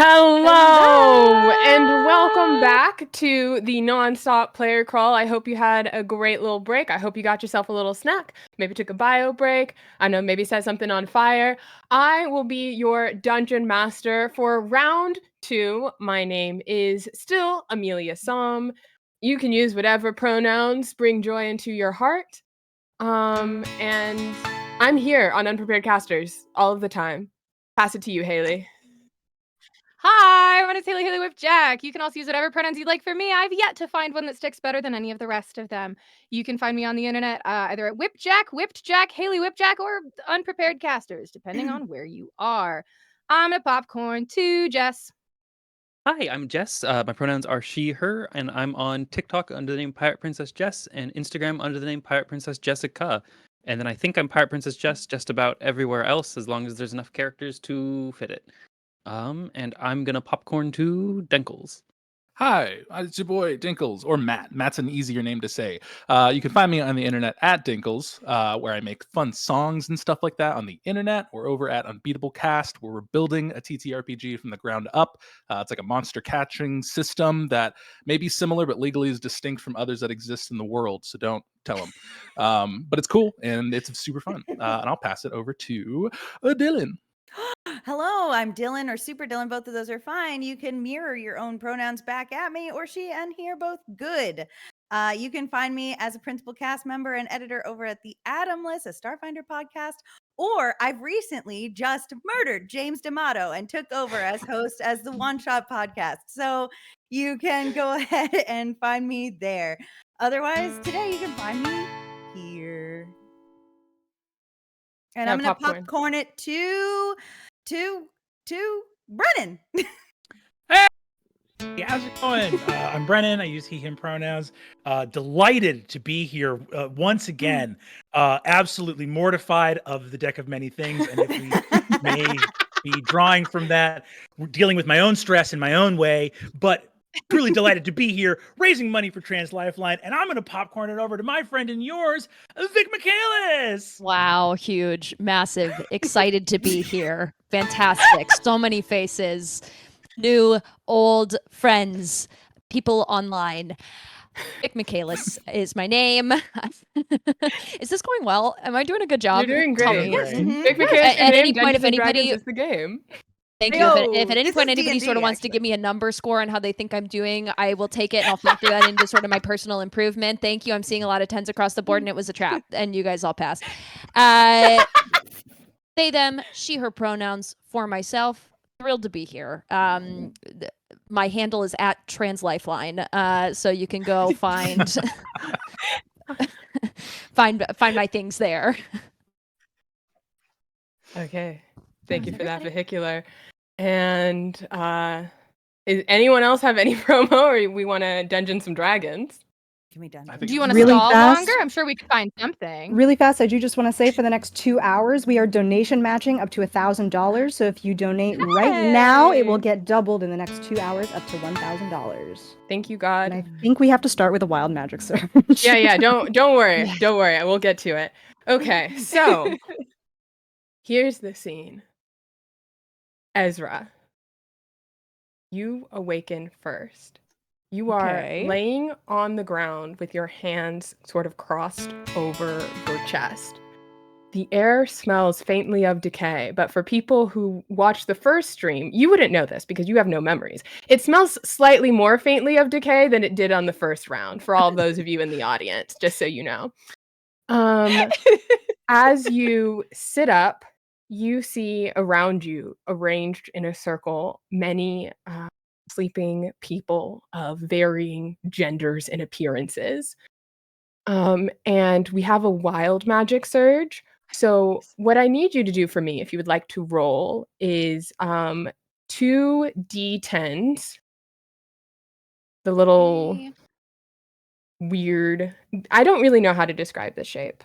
Hello, and welcome back to the non-stop player crawl. I hope you had a great little break. I hope you got yourself a little snack. Maybe took a bio break. I know, maybe set something on fire. I will be your dungeon master for round 2. My name is still Amelia Som. You can use whatever pronouns bring joy into your heart. And I'm here on Unprepared Casters all of the time. Pass it to you, Haley. Hi, my name is Haley Whipjack. You can also use whatever pronouns you'd like for me. I've yet to find one that sticks better than any of the rest of them. You can find me on the internet either at Whipjack, Haley Whipjack, or Unprepared Casters, depending on where you are. I'm a popcorn too, Jess. Hi, I'm Jess. My pronouns are she, her, and I'm on TikTok under the name Pirate Princess Jess and Instagram under the name Pirate Princess Jessica. And then I think I'm Pirate Princess Jess just about everywhere else as long as there's enough characters to fit it. And I'm gonna popcorn to Denkles. Hi, it's your boy Denkles, or Matt. Matt's an easier name to say. You can find me on the internet at Denkles, where I make fun songs and stuff like that on the internet, or over at Unbeatable Cast, where we're building a TTRPG from the ground up. It's like a monster catching system that may be similar, but legally is distinct from others that exist in the world, so don't tell them. But it's cool, and it's super fun. And I'll pass it over to Dylan. Hello, I'm Dylan or SuperDillin. Both of those are fine. You can mirror your own pronouns back at me or she and he are both good. You can find me as a principal cast member and editor over at the Adam List, a Starfinder podcast. Or I've recently just murdered James D'Amato and took over as host as the One Shot podcast. So you can go ahead and find me there. Otherwise, today you can find me here. And I'm going to popcorn it to Brennan. Hey, how's it going? I'm Brennan. I use he, him pronouns. Delighted to be here once again. Absolutely mortified of the deck of many things. And if we may be drawing from that, we're dealing with my own stress in my own way, but truly delighted to be here, raising money for Trans Lifeline, and I'm going to popcorn it over to my friend and yours, Vic Michaelis. Wow, huge, massive, excited to be here. Fantastic. So many faces, new, old friends, people online. Vic Michaelis is my name. Is this going well? Am I doing a good job? You're doing great. Vic Michaelis, at any point, if anybody is the game. Thank you. If at any point anybody sort of wants to give me a number score on how they think I'm doing, I will take it and I'll factor that into sort of my personal improvement. Thank you. I'm seeing a lot of 10s across the board and it was a trap and you guys all passed. They, them, she, her pronouns for myself. Thrilled to be here. My handle is at Trans Lifeline. So you can go find find my things there. Okay. Thank you for that vehicular. And is anyone else have any promo or we want to dungeon some dragons? Can we dungeon? Do you want to stall longer? I'm sure we could find something. Really fast, I do just want to say for the next 2 hours, we are donation matching up to $1,000. So if you donate right now, it will get doubled in the next 2 hours up to $1,000. Thank you, God. And I think we have to start with a wild magic surge. Yeah. Don't worry. Don't worry. We'll get to it. Okay, so here's the scene. Ezra, you awaken first. You are laying on the ground with your hands sort of crossed over your chest. The air smells faintly of decay, but for people who watched the first stream, you wouldn't know this because you have no memories. It smells slightly more faintly of decay than it did on the first round, for all of those of you in the audience, just so you know. As you sit up, you see around you, arranged in a circle, many sleeping people of varying genders and appearances. And we have a wild magic surge. So what I need you to do for me, if you would like to roll, is 2 d10s. The little weird... I don't really know how to describe the shape.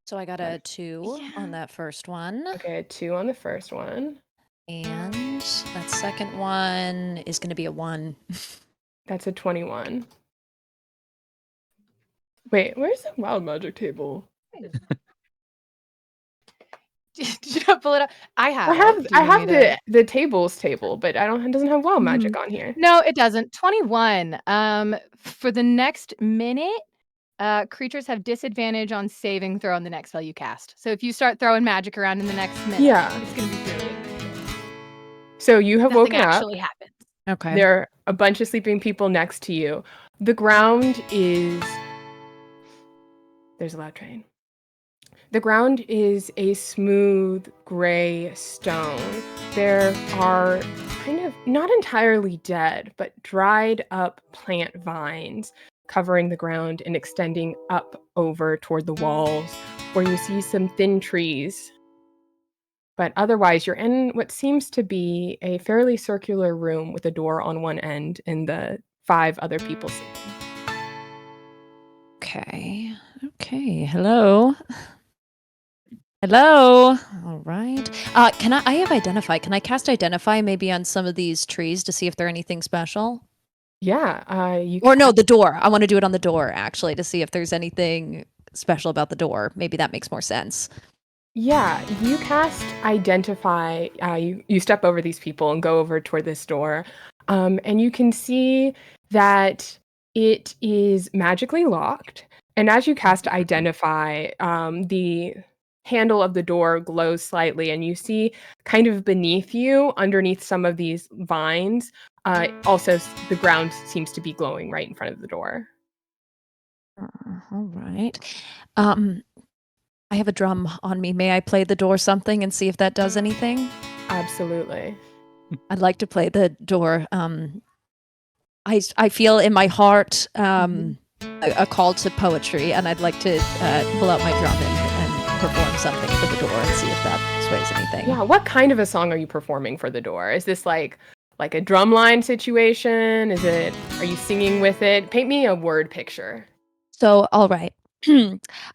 So I got a 2 on that first one. Okay, a 2 on the first one. And that second one is going to be a 1. That's a 21. Wait, where's the wild magic table? Did you not pull it up? I have I it. have Do you need me to? the tables table, but it doesn't have wild magic Mhm. on here. No, it doesn't. 21. For the next minute, creatures have disadvantage on saving throw on the next spell you cast. So if you start throwing magic around in the next minute, Yeah. it's gonna be really effective. So you have Nothing woken up. actually happens. Okay. There are a bunch of sleeping people next to you. The ground is... There's a loud train. The ground is a smooth gray stone. There are kind of not entirely dead, but dried up plant vines covering the ground and extending up over toward the walls, where you see some thin trees. But otherwise, you're in what seems to be a fairly circular room with a door on one end and the 5 other people sleeping. Okay. Okay. Hello. Hello. All right. I have identify? Can I cast identify maybe on some of these trees to see if they're anything special? Yeah, you Or no, can... the door. I want to do it on the door actually to see if there's anything special about the door. Maybe that makes more sense. Yeah, you cast Identify. You step over these people and go over toward this door, and you can see that it is magically locked. And as you cast Identify, the handle of the door glows slightly, and you see kind of beneath you, underneath some of these vines, also the ground seems to be glowing right in front of the door. All right. I have a drum on me. May I play the door something and see if that does anything? Absolutely. I'd like to play the door. I feel in my heart a call to poetry, and I'd like to pull out my drum and perform something for the door and see if that sways anything. Yeah, what kind of a song are you performing for the door? Is this like a drumline situation? Are you singing with it? Paint me a word picture. So, all right.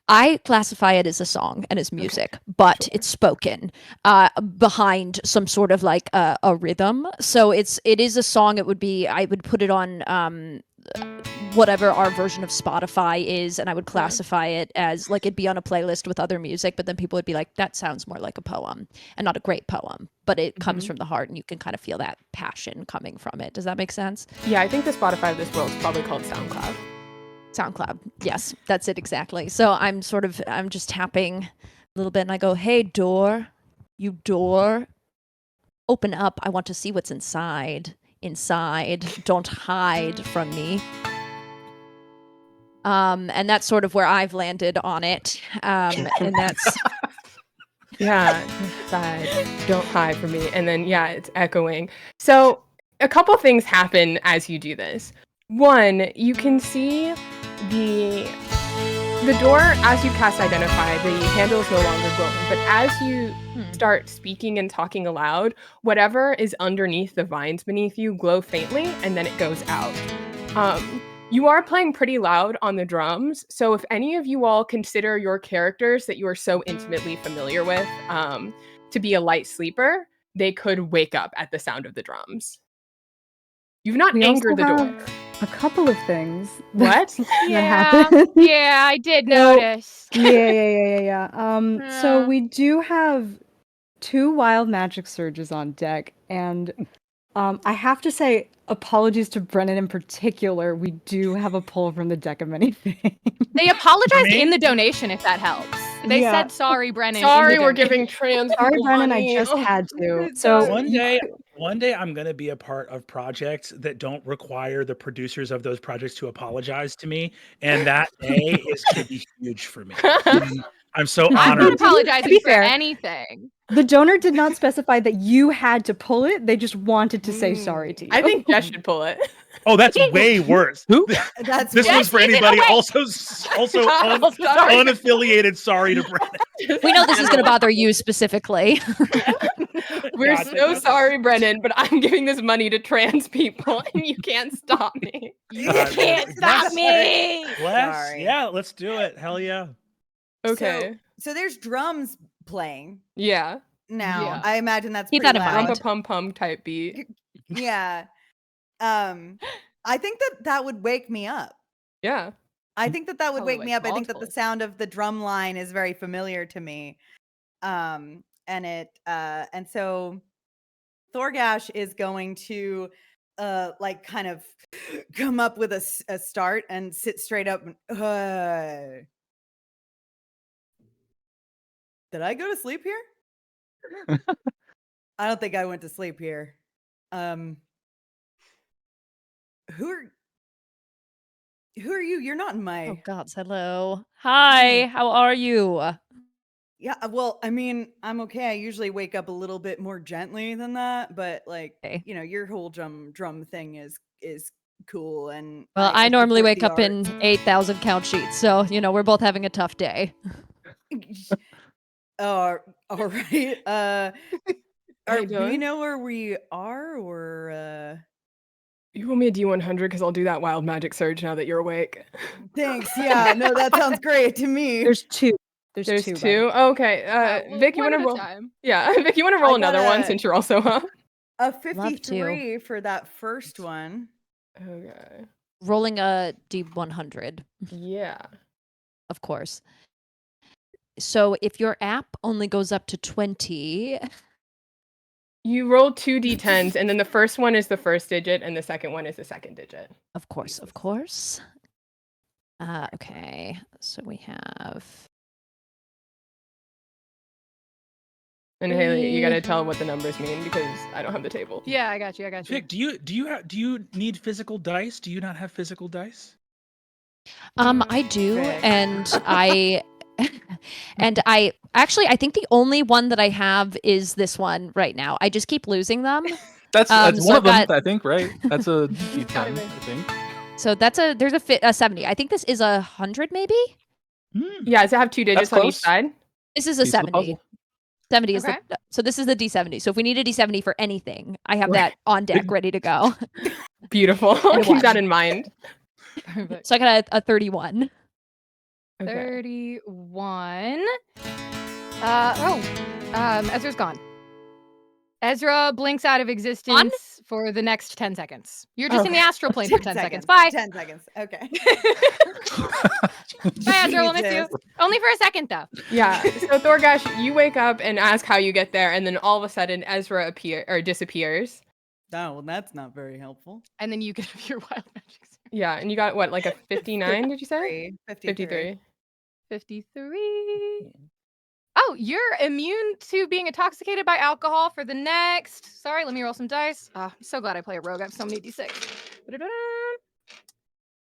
I classify it as a song and as music, but Sure. it's spoken behind some sort of like a rhythm. So it is a song. It would be, I would put it on whatever our version of Spotify is, and I would classify it as like it'd be on a playlist with other music, but then people would be like, that sounds more like a poem, and not a great poem, but it comes from the heart, and you can kind of feel that passion coming from it. Does that make sense? Yeah, I think the Spotify of this world is probably called SoundCloud. SoundCloud. Yes, that's it exactly. So I'm just tapping a little bit, and I go, hey, door, you door, open up. I want to see what's inside. Inside, don't hide from me. And that's sort of where I've landed on it. And that's Yeah, inside, don't hide from me. And then, yeah, it's echoing. So a couple things happen as you do this. One, you can see the door, as you cast Identify, the handle is no longer glowing. But as you start speaking and talking aloud, whatever is underneath the vines beneath you glow faintly, and then it goes out. You are playing pretty loud on the drums, so if any of you all consider your characters that you are so intimately familiar with to be a light sleeper, they could wake up at the sound of the drums. You've not We angered the also door. have a couple of things. What? that Yeah, happen. yeah, I did So- notice. Yeah. So Yeah. we do have 2 wild magic surges on deck, and I have to say, apologies to Brennan in particular. We do have a pull from the deck of many things. They apologized Me? in the donation, if that helps. They Yeah. said sorry, Brennan. in the Sorry, we're donation. giving trans Sorry, people Brennan, I money. just had to. Sorry. So One day I'm going to be a part of projects that don't require the producers of those projects to apologize to me, and that day is going to be huge for me. I'm so I'm not honored. apologizing be for fair, anything. the donor did not specify that you had to pull it. They just wanted to say sorry to you. I think Jess should pull it. Oh, that's way worse. Who? That's This Jess, one's for give it anybody away. also Sorry. unaffiliated. Sorry to Brennan. we know this is going to bother you specifically. We're God, so sorry, Brennan, but I'm giving this money to trans people, and you can't stop me. You God, can't stop me. Sorry. Yeah, let's do it. Hell yeah. Okay. So there's drums playing Yeah. now. Yeah. I imagine that's Keep pretty that in loud. mind. Rumpa pum pum type beat. Yeah. I think that would wake me up. Yeah. I think that would Probably wake me wakes up. I think that the multiple. sound of the drum line is very familiar to me. and so Thorgash is going to like kind of come up with a start and sit straight up and did I go to sleep here? I don't think I went to sleep here. Who are you? You're not in my Oh gods, hello. Hi, how are you? Yeah, well, I mean, I'm okay. I usually wake up a little bit more gently than that, but like, Okay. your whole drum thing is cool, and Well, I normally support wake the up in 8,000 count sheets, so we're both having a tough day. art. All right. Hey, Do we Dylan? know where we are, or You roll me a D100 because I'll do that wild magic surge now that you're awake. thanks. Yeah, no, that sounds great to me. There's two. There's There's two. by the two. way. Okay. Vic, you one want to at a roll? time. Yeah, Vic, you want to roll I got another one a- since you're also up? A Love to. 53 for that first one. Okay. Rolling a D100, Yeah. of course. So if your app only goes up to 20, You roll 2 D10s, and then the first one is the first digit, and the second one is the second digit. of course. Okay, so we have And Haley, you gotta tell what the numbers mean because I don't have the table. Yeah, I got you. Vic, do you need physical dice? Do you not have physical dice? I do, Vic. and I I think the only one that I have is this one right now. I just keep losing them. That's so one of them, I've got- I think, right? That's a D10, I think. So there's a 70. I think this is 100 maybe? Yeah, does it have 2 digits That's on each close. side? This is a Piece of the 70. puzzle. 70 is Okay. so this is the D70. So if we need a D70 for anything, I have Right. that on deck ready to go. Beautiful. And a Keep that one. in mind. Perfect. So I got a 31. Okay. 31. Ezra's gone. Ezra blinks out of existence for the next 10 seconds. You're just in the astral plane for 10 seconds. Bye. 10 seconds. Okay. Bye, Ezra. We'll miss you. Jesus. Only for a second, though. Yeah. So Thorgash, you wake up and ask how you get there, and then all of a sudden Ezra disappears. Oh, well, that's not very helpful. And then you get your wild magic. Yeah, and you got what, like a 59? Did you say? 53. 53. Oh, you're immune to being intoxicated by alcohol for the next. Sorry, let me roll some dice. I'm so glad I play a rogue. I have so many d6. Ba-da-da-da.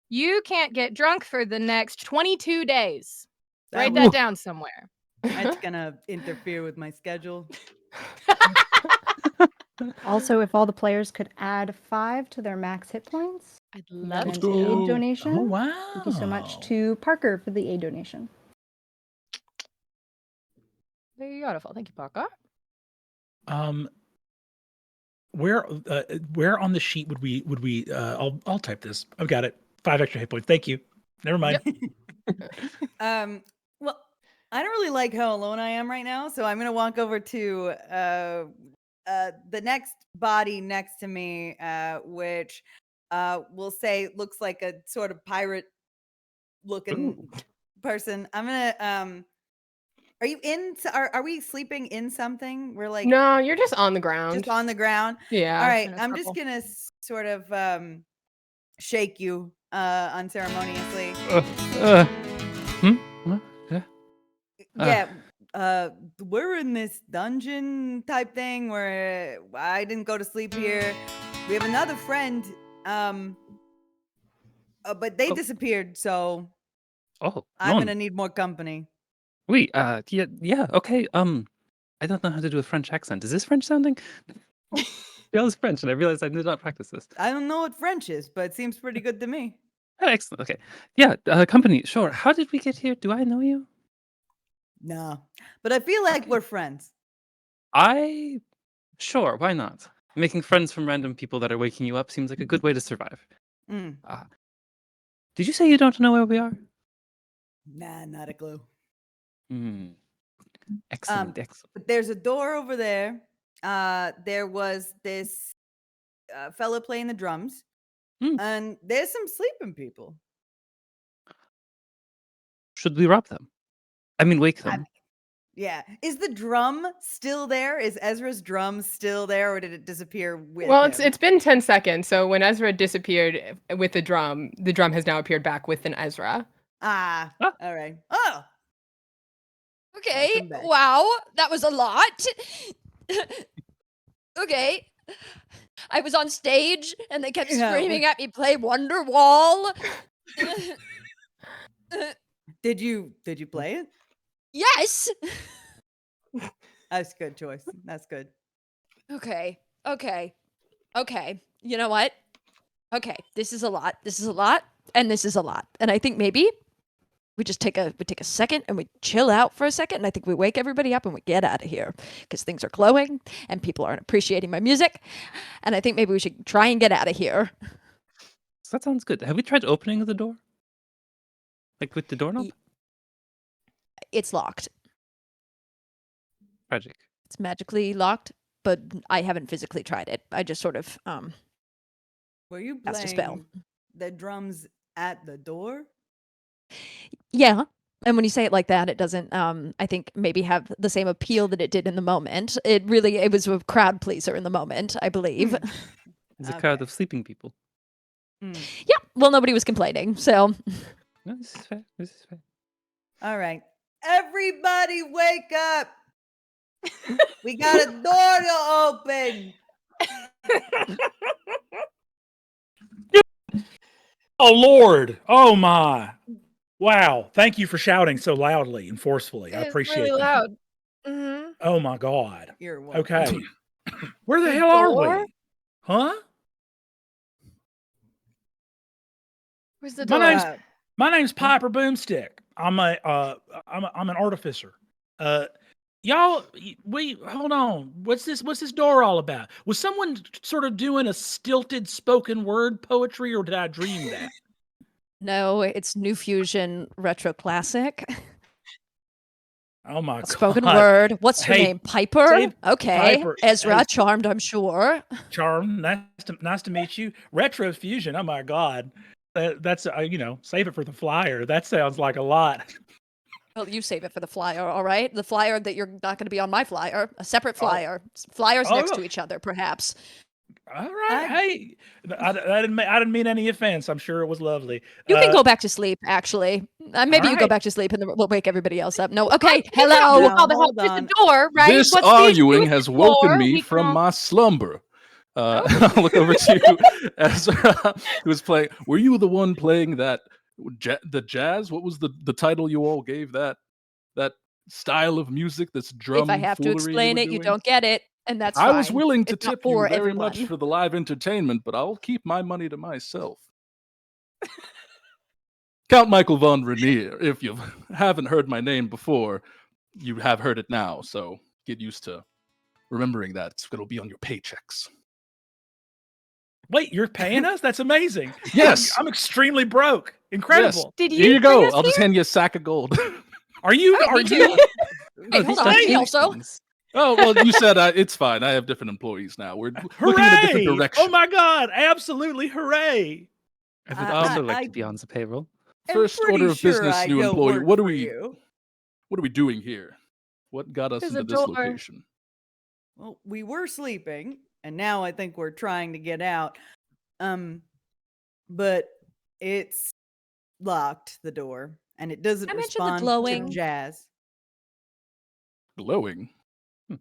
You can't get drunk for the next 22 days. Write that down somewhere. That's gonna interfere with my schedule. Also, if all the players could add 5 to their max hit points, I'd and love an to. aid donation. Oh wow! Thank you so much to Parker for the aid donation. Beautiful. Thank you, Parker. Where on the sheet would we I'll type this. I've got it. 5 extra hit points. Thank you. Never mind. Well, I don't really like how alone I am right now, so I'm gonna walk over to the next body next to me, which we'll say looks like a sort of pirate looking person. I'm gonna are you in are we sleeping in something? We're like No, you're just on the ground. just on the ground. Yeah. All right, in a I'm just circle. gonna sort of shake you unceremoniously. Yeah, we're in this dungeon type thing where I didn't go to sleep here. We have another friend, but they disappeared, so Oh, I'm no. gonna need more company. Wait, yeah, okay. I don't know how to do a French accent. Is this French sounding? Yeah, it's French, and I realized I did not practice this. I don't know what French is, but it seems pretty good to me. Oh, excellent. Okay. Yeah, company, sure. How did we get here? Do I know you? No, but I feel like we're friends. Sure, why not? Making friends from random people that are waking you up seems like a good way to survive. Mm. Did you say you don't know where we are? Nah, not a clue. Excellent, excellent. But there's a door over there. There was this fella playing the drums, and there's some sleeping people. Should we rob them? I mean, wake them. Yeah. Is the drum still there? Is Ezra's drum still there, or did it disappear with Well, him? it's been 10 seconds. So when Ezra disappeared with the drum has now appeared back with an Ezra. Ah, Ah. all right. Oh, Okay. welcome back. Wow, that was a lot. Okay. I was on stage and they kept Yeah. screaming at me, play Wonderwall. Did you play it? Yes. That's a good choice. That's good. Okay. You know what? Okay, this is a lot. This is a lot, and this is a lot. And I think maybe we just take a second and we chill out for a second. And I think we wake everybody up and we get out of here because things are glowing and people aren't appreciating my music. And I think maybe we should try and get out of here. So that sounds good. Have we tried opening the door? Like with the doorknob? It's locked. Tragic. It's magically locked, but I haven't physically tried it. I just sort of Were you cast a spell. playing the drums at the door? Yeah. And when you say it like that, it doesn't, I think, maybe have the same appeal that it did in the moment. It was a crowd pleaser in the moment, I believe. It's a crowd of sleeping people. Yeah. Well, nobody was complaining. So, No, this is fair. This is fair. All right. Everybody wake up. We got a door to open. Oh Lord! Oh my! Wow! Thank you for shouting so loudly and forcefully. I appreciate really that. loud. Mm-hmm. Oh my God! You're welcome. Okay, where the The hell are door? we? Huh? Where's the My door? name's My name's Piper Boomstick. I'm an artificer. Y'all, hold on. What's this door all about? Was someone sort of doing a stilted spoken word poetry, or did I dream that? no, it's New Fusion Retro Classic. Oh my God! Spoken word. What's your Hey, name? Piper? say Okay. Piper. Ezra, Hey. charmed, I'm sure. Charm, nice to meet you. Retro Fusion. Oh my God, that's save it for the flyer. That sounds like a lot. Well, you save it for the flyer, all right? The flyer that you're not going to be on my flyer. A separate Oh. flyer. Flyers Oh, next no. to each other, perhaps. All right. Hey, I didn't mean any offense. I'm sure it was lovely. You can go back to sleep, actually. Maybe you go right. back to sleep and then we'll wake everybody else up. No, okay. We can Hello. call the help. Hold There's on. the door, right? This What's the arguing issue has with the woken door? me We from can- my slumber. I'll look over to Ezra, who was playing. Were you the one playing that the jazz? What was the title you all gave that style of music? This drum. If I have to foolery explain were it, you doing? don't get it, and that's I fine. was willing to It's not tip you for very much everyone. for the live entertainment, but I'll keep my money to myself. Count Michael von Rainier. If you haven't heard my name before, you have heard it now. So get used to remembering that. It'll be on your paychecks. Wait, you're paying us? That's amazing. Yes. I'm extremely broke. Incredible. Did Here you bring go. us I'll just here? hand you a sack of gold. Are you? Okay, Are me too. you? Hey, hold on. Thank Me you. also. Oh, well, you said it's fine. I have different employees now. We're looking in a different Hooray! direction. Oh my God! Absolutely hooray! I would I- also I- like I- to be on the payroll. I'm First pretty order of sure business, I new don't employee. work What are for we you. doing here? What got us There's into a this door. location? Well, we were sleeping, and now I think we're trying to get out. But it's locked, the door, and it doesn't I mentioned the respond glowing. to jazz. Glowing.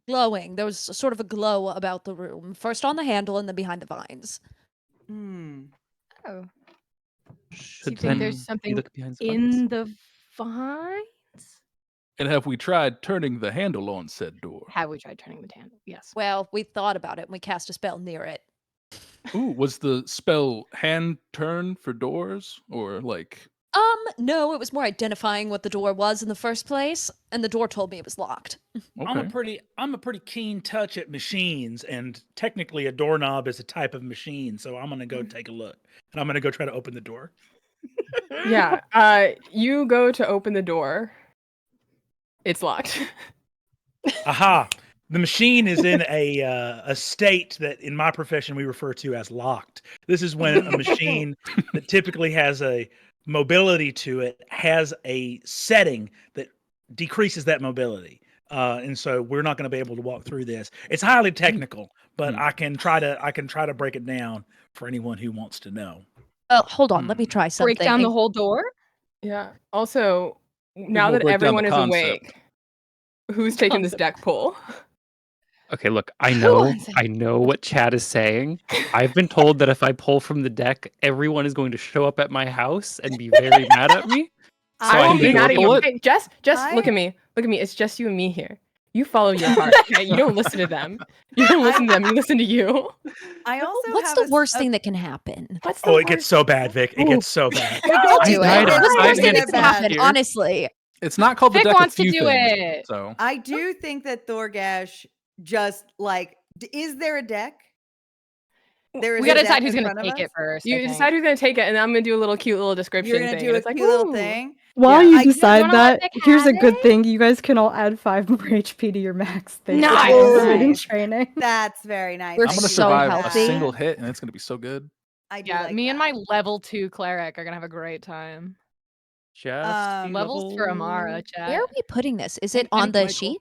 Glowing. There was sort of a glow about the room. First on the handle and then behind the vines. Hmm. Oh, Should think there's then we something look behind the vines? in the vines? And have we tried turning the handle on said door? Have we tried turning the handle? Yes. Well, we thought about it and we cast a spell near it. Ooh, was the spell hand turn for doors or like? No, it was more identifying what the door was in the first place, and the door told me it was locked. I'm a Okay. pretty keen touch at machines, and technically a doorknob is a type of machine. So I'm gonna go take a look, and I'm gonna go try to open the door. Yeah. You go to open the door. It's locked. Aha! The machine is in a state that in my profession we refer to as locked. This is when a machine that typically has a mobility to it has a setting that decreases that mobility. and so we're not going to be able to walk through this. It's highly technical, but I can try to break it down for anyone who wants to know. Hold on, let me try something. Break down the whole door? Yeah. Also, now we'll that break down everyone the is concept. awake, who's taking this deck pull? Okay, look, I wants it? know what Chad is saying. I've been told that if I pull from the deck, everyone is going to show up at my house and be very mad at me. So I I won't need be to mad at pull you. it. Hey, Jess, look I- at me. Look at me. It's just you and me here. You follow your heart. Okay? You don't listen to them. You don't listen to them. You listen to you. I also What's have the a- worst a- thing that can happen? What's the Oh, it gets worst? so bad, Vic. It Ooh. gets so bad. Do I it. died What's the worst outside thing in that can a happen? here. Honestly, It's not called the Vic deck wants of to few do things. it. So I do think that Thorgash just like is there a deck? There is We a gotta deck decide who's in gonna front of take it us? first. I You think. decide who's gonna take it, and then I'm gonna do a little cute little description You're gonna thing. do and a it's like, cute little "Ooh." thing. While Yeah, you I- decide wanna let that, Vic here's a have good it? thing. You guys can all add 5 more HP to your max. Thanks to Nice. participating in Nice. training. That's very nice. We're I'm gonna so survive healthy. a single hit, and it's gonna be so good. I do Yeah, like me and that. my level 2 cleric are gonna have a great time. Just be Levels for Amara, level- chat. where are we putting this? Is And- it on and the Michael. sheet?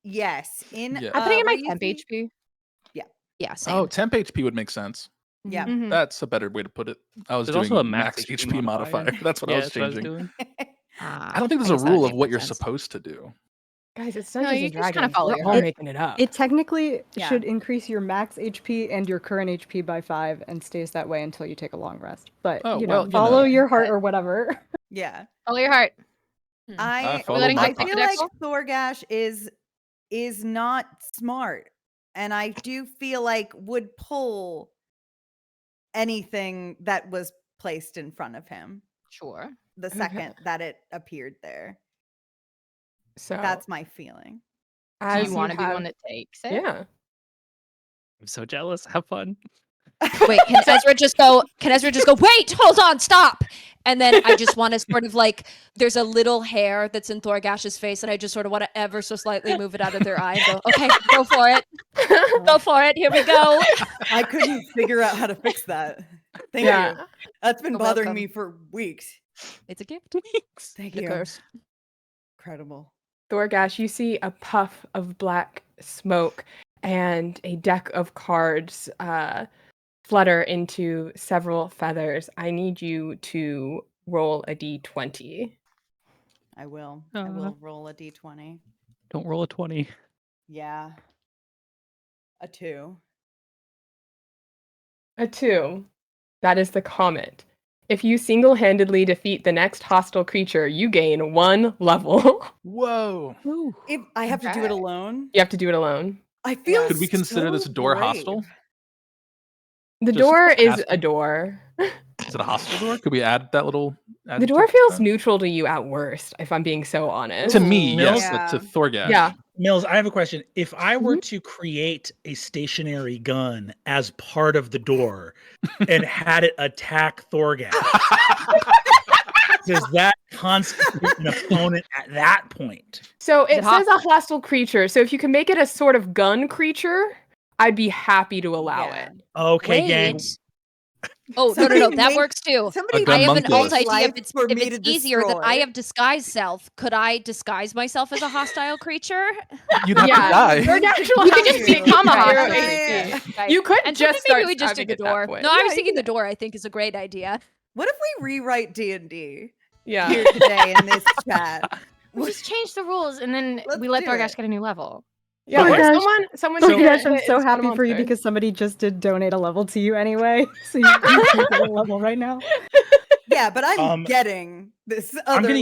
Yes, in Yeah. I'm putting in my where you temp see- HP. Yeah, same. Oh, temp HP would make sense. Yeah. Mhm. That's a better way to put it. I was There's doing also a max HP modifier. That's what I Yeah, was that's what I was changing. doing. I don't think there's a guess that rule of makes what you're sense. supposed to do. Guys, it's No, Dungeons you and just kinda Dragons. follow We're your all heart. making it up. It technically Yeah. should increase your max HP and your current HP by 5 and stays that way until you take a long rest. But, Oh, you know, well, you follow know. your heart or whatever. Yeah. Follow your heart. I follow letting my Vic take feel the like deck Thorgash is not smart, and I do feel like would pull anything that was placed in front of him Sure. the second that it appeared there. So That's my feeling. Do as you want to be the have- one that takes it? Yeah. I'm so jealous. Have fun. Wait, can Ezra just go? Can Ezra just go? Wait, hold on, stop. And then I just want to sort of like, there's a little hair that's in Thorgash's face, and I just sort of want to ever so slightly move it out of their eye and go, okay, go for it, go for it. Here we go. I couldn't figure out how to fix that. Thank you. Yeah. That's been You're bothering welcome. me for weeks. It's a gift. Thank The you. curse. Incredible. Thorgash, you see a puff of black smoke and a deck of cards flutter into several feathers. I need you to roll a d20. I will. I will roll a d20. Don't roll a 20. Yeah. A 2. A 2. That is the comment. If you single-handedly defeat the next hostile creature, you gain 1 level. Whoa. If I have to do it Okay. alone, You have to do it alone. I feel. Could we consider this so door brave. hostile? The Just door is ask a door. Is it a hostile door? Could we add that little? The adjective door to feels that? neutral to you at worst, if I'm being so honest. To me, yes. Yeah. To Thorgash. Yeah. Mills, I have a question. If I were to create a stationary gun as part of the door and had it attack Thorgash, does that constitute an opponent at that point? So Is it it says a hostile creature. So if you can make it a sort of gun creature, I'd be happy to allow Yeah. it. Okay, gang. Wait. Oh, no. Somebody That make- works too. Somebody gun I have an monkeys. alt make idea. life If it's, for if me it's to easier that I destroy. have disguise self, could I disguise myself as a hostile creature? You'd have Yeah. to die. Thorgash will You have could just to become a zero hostile HP. creature. Okay. You could And so just then maybe start we just do stabbing the at that door. point. No, I Yeah, was you thinking the could- door. I think is a great idea. What if we rewrite D&D Yeah. here today in this chat? We just change the rules and then Let's we let do Thorgash it. get a new level. Yeah, Oh my or gosh. someone Oh should gosh, get I'm it so and spawn a happy for you monster. because somebody just did donate a level to you anyway. So you can get a level right now. Yeah, but I'm Um, getting this other I'm gonna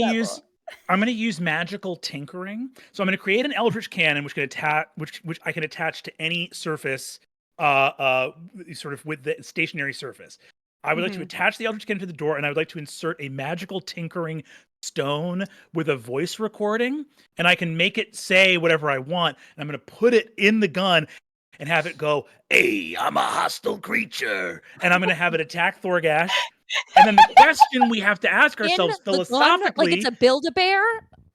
level. use magical tinkering. So I'm gonna create an eldritch cannon which I can attach to any surface sort of with the stationary surface. I would like to attach the eldritch cannon to the door, and I would like to insert a magical tinkering stone with a voice recording, and I can make it say whatever I want, and I'm gonna put it in the gun and have it go, "Hey, I'm a hostile creature," and I'm gonna have it attack Thorgash. And then the question we have to ask In ourselves the gun, philosophically, like it's a Build-A-Bear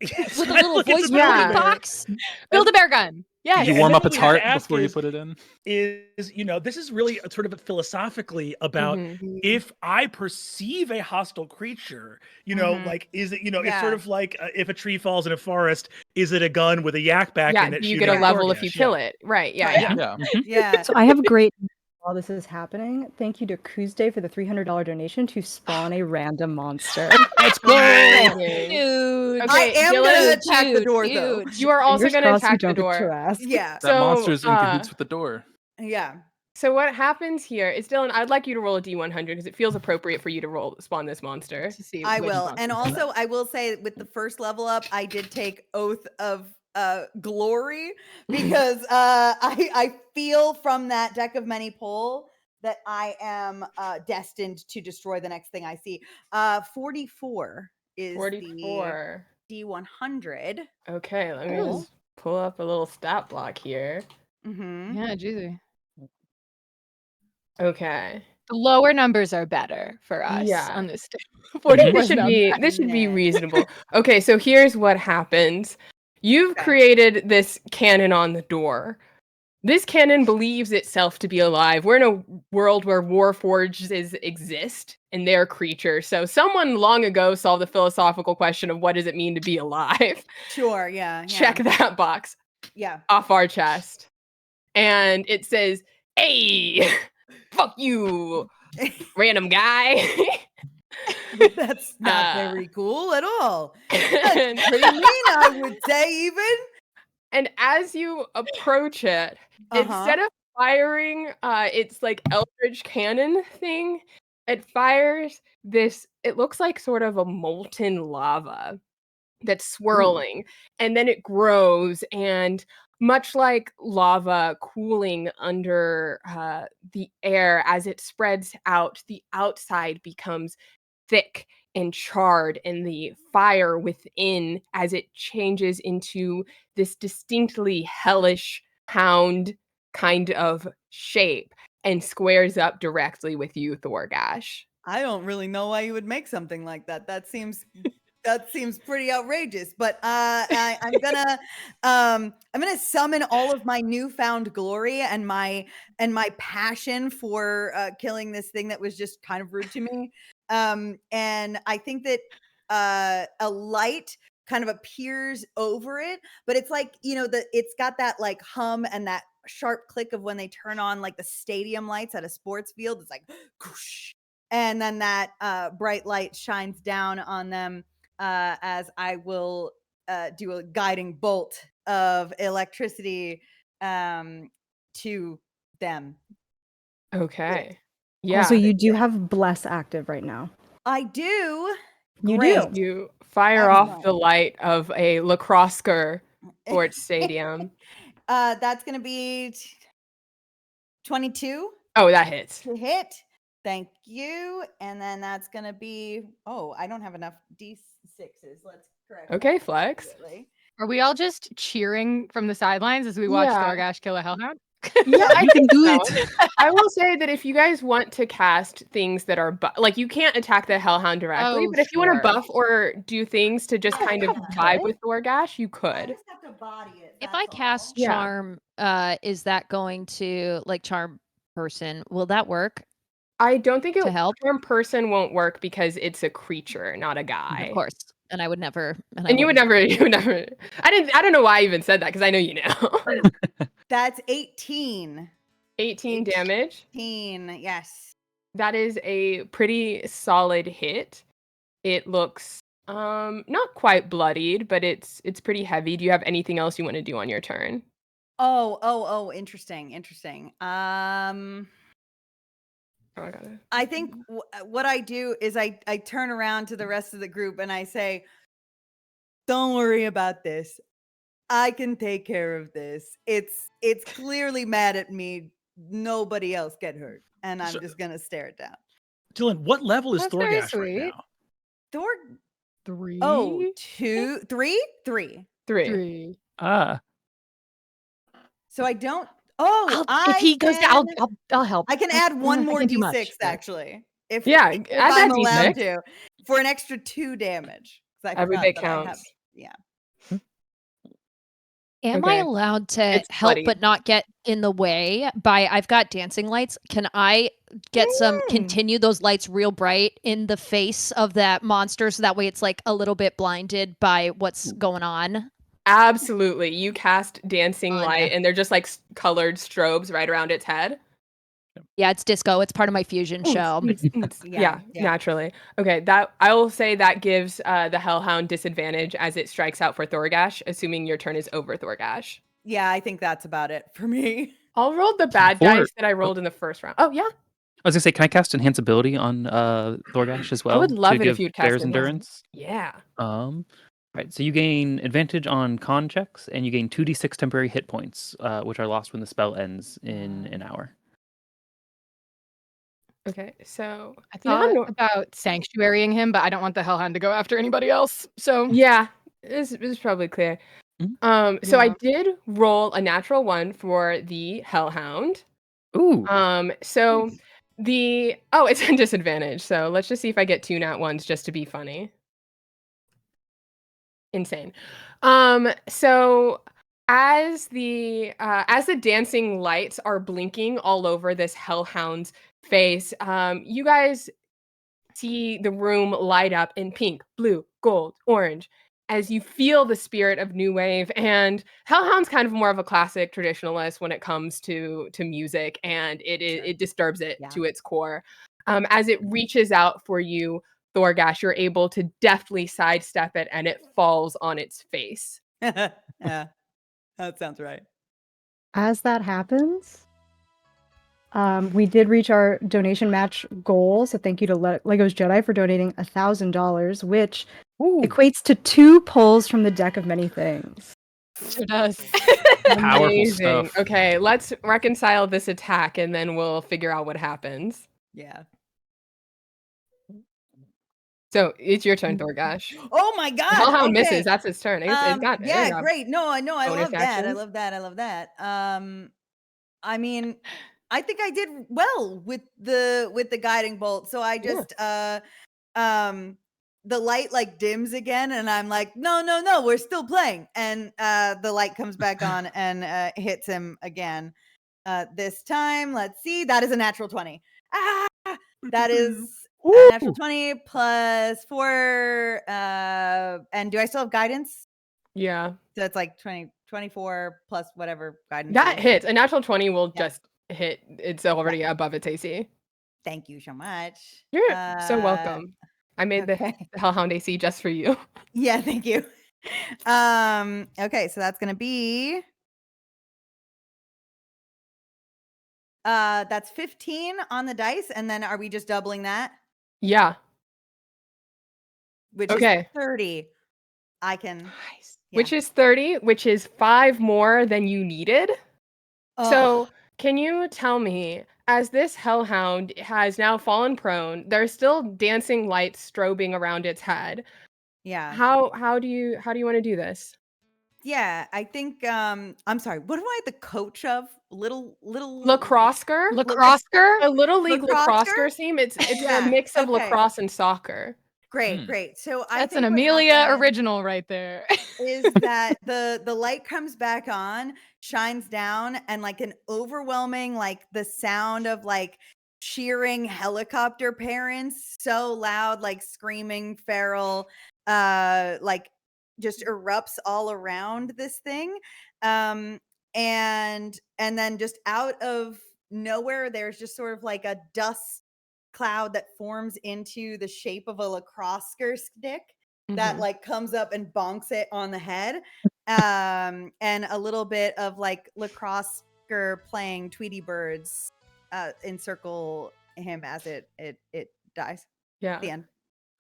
with a little voice It's a recording Yeah. box. Build a bear gun. Yeah, Did you and warm then up what its we have to heart ask before you is- put it in? Is this is really sort of philosophically about if I perceive a hostile creature, like is it it's sort Yeah. of like if a tree falls in a forest, is it a gun with a yak back Yeah, in it? do you get a shooting level if you Thorgash? kill it? Right, yeah, Yeah. yeah. Yeah. Yeah. So I have great news while this is happening. Thank you to Kuzdey for the $300 donation to spawn a random monster. Let's go. Amazing. Dude. Okay, I am Dylan, gonna attack the Dude, door though. huge. you are also Fingers gonna crossed you attack the don't get door. harassed. Yeah. That monster is in So, cahoots with the door. Yeah. So what happens here is, Dylan, I'd like you to roll a D100 because it feels appropriate for you to spawn this monster. To see I which will. monster. And also I will say with the first level up, I did take Oath of Glory because I feel from that deck of many poll that I am destined to destroy the next thing I see. 44 is 44. the D100. Okay, let me Cool. just pull up a little stat block here. Mm-hmm. Yeah, Jeezy. Okay. The lower numbers are better for us Yeah. on this stage. This should be Nah. reasonable. Okay, so here's what happens. You've Okay. created this cannon on the door. This cannon believes itself to be alive. We're in a world where warforges exist and they're creatures. So someone long ago solved the philosophical question of what does it mean to be alive? Sure, yeah. Check that box Yeah. off our chest. And it says, "Hey, fuck you, random guy." That's not Uh, very cool at all. and, That's pretty mean, I would say, even. and as you approach it, instead of firing its like eldritch cannon thing, it fires this, it looks like sort of a molten lava that's swirling, and then it grows, and much like lava cooling under the air as it spreads out, the outside becomes thick and charred, and the fire within, as it changes into this distinctly hellish hound kind of shape and squares up directly with you, Thorgash. I don't really know why you would make something like that. That seems pretty outrageous. But I'm gonna summon all of my newfound glory and my passion for killing this thing that was just kind of rude to me. And I think that a light kind of appears over it, but it's like, it's got that like hum and that sharp click of when they turn on like the stadium lights at a sports field. It's like whoosh, and then that bright light shines down on them as I will do a guiding bolt of electricity to them. Okay. Yeah. Also, you do have Bless active right now. I do. You Great. do. You fire off Excellent. the light of a lacrosse-ker sports stadium. That's gonna be 22 Oh, that hits. to hit. Thank you. And then that's gonna be, I don't have enough D6s. Let's correct. Okay, that Flex. immediately. Are we all just cheering from the sidelines as we watch Yeah. Thorgash kill a hellhound? Yeah, I You can think do so. it. I will say that if you guys want to cast things that are like, you can't attack the Hellhound directly, Oh, but if you want to sure. buff or do things to just Yeah, kind of yeah. vibe with Thorgash, you I could. just have to body it. If that's I all. cast Yeah. charm, is that going to like charm person? Will that work? I don't think To help? Charm person won't work because it's a creature, not a guy. Of course. And I would never. And you would never. I don't know why I even said that because I know you know. That's 18. 18 damage. 18, yes. That is a pretty solid hit. It looks not quite bloodied, but it's pretty heavy. Do you have anything else you want to do on your turn? Oh, interesting. Oh, I got it. I think what I do is I turn around to the rest of the group and I say, "Don't worry about this. I can take care of this. It's clearly mad at me. Nobody else get hurt." And I'm So- just gonna stare it down. Dylan, what level is That's very Thorgash right sweet. now? Thor. 3. Oh, 3. Three. 3. So I don't. If he goes down, I'll help. I can add one I more can't do much, D6 but- actually. If Yeah, if add I'm that allowed D6. to, for an extra 2 damage. 'Cause I Every forgot bit that I have- counts. yeah. Am I Okay. allowed to It's help bloody. but not get in the way by I've got dancing lights. Can I get some continue those lights real bright in the face of that monster so that way it's like a little bit blinded by what's going on? Absolutely. You cast dancing Fun. light and they're just like colored strobes right around its head. Yeah, it's disco. It's part of my fusion show. Yeah, naturally. Okay, that I will say that gives the Hellhound disadvantage as it strikes out for Thorgash, assuming your turn is over Thorgash. Yeah, I think that's about it for me. I'll roll the bad Before- dice that I rolled in the first round. Oh yeah, I was gonna say, can I cast Enhance Ability on Thorgash as well? I would love to it if give you'd cast Bear's Enhance. endurance. Yeah. Right. So you gain advantage on con checks, and you gain 2d6 temporary hit points, which are lost when the spell ends in an hour. Okay, so I you know how thought nor- about sanctuarying him, but I don't want the Hellhound to go after anybody else. So yeah, it's probably clear. Mhm. So I Yeah. did roll a natural 1 for the Hellhound. Ooh. So it's a disadvantage. So let's just see if I get 2 nat 1s just to be funny. Insane. So as the dancing lights are blinking all over this Hellhound's face, you guys see the room light up in pink, blue, gold, orange as you feel the spirit of new wave. And Hellhound's kind of more of a classic traditionalist when it comes to music, and it disturbs it to its core. As it reaches out for you, Thorgash, you're able to deftly sidestep it, and it falls on its face. Yeah, that sounds right. As that happens, we did reach our donation match goal, so thank you to Legos Jedi for donating $1,000, which equates to 2 pulls from the deck of many things. Sure does. Powerful Amazing. stuff. Okay, let's reconcile this attack, and then we'll figure out what happens. Yeah. So it's your turn, Thorgash. Oh my god. Hellhound okay. misses. That's its turn. It got Great. No, I know. I bonus love that. I actions. love that. I love that. I mean, I think I did well with the guiding bolt. So I just the light like dims again, and I'm like, no, we're still playing. And the light comes back on and hits him again. This time, let's see. That is a natural 20. That is a natural 20 plus 4. And do I still have guidance? Yeah. So it's like 24 plus whatever guidance. That is. hits. A natural 20 will just hit. It's already above its AC. Thank you so much. You're so welcome. I made the Hellhound AC just for you. Yeah, thank you. Okay, so that's gonna be that's 15 on the dice, and then are we just doubling that? Yeah. Which Okay. is 30. I can Nice. yeah. Which is 30, which is 5 more than you needed. So can you tell me, as this Hellhound has now fallen prone, there's still dancing lights strobing around its head. Yeah. How do you want to do this? Yeah, I think I'm sorry, what am I the coach of? Little Lacrosser? Lacrosser? A little league Lacrosser? lacrosser team. It's Yeah, a mix of okay. lacrosse and soccer. Great. So I That's think an what Amelia happened original right there. is that the light comes back on, shines down, and like an overwhelming, like the sound of like cheering helicopter parents, so loud, like screaming feral, like just erupts all around this thing. And then just out of nowhere, there's just sort of like a dust cloud that forms into the shape of a lacrosse stick that like comes up and bonks it on the head. And a little bit of like lacrosse playing Tweety birds encircle him as it dies. Yeah. The end.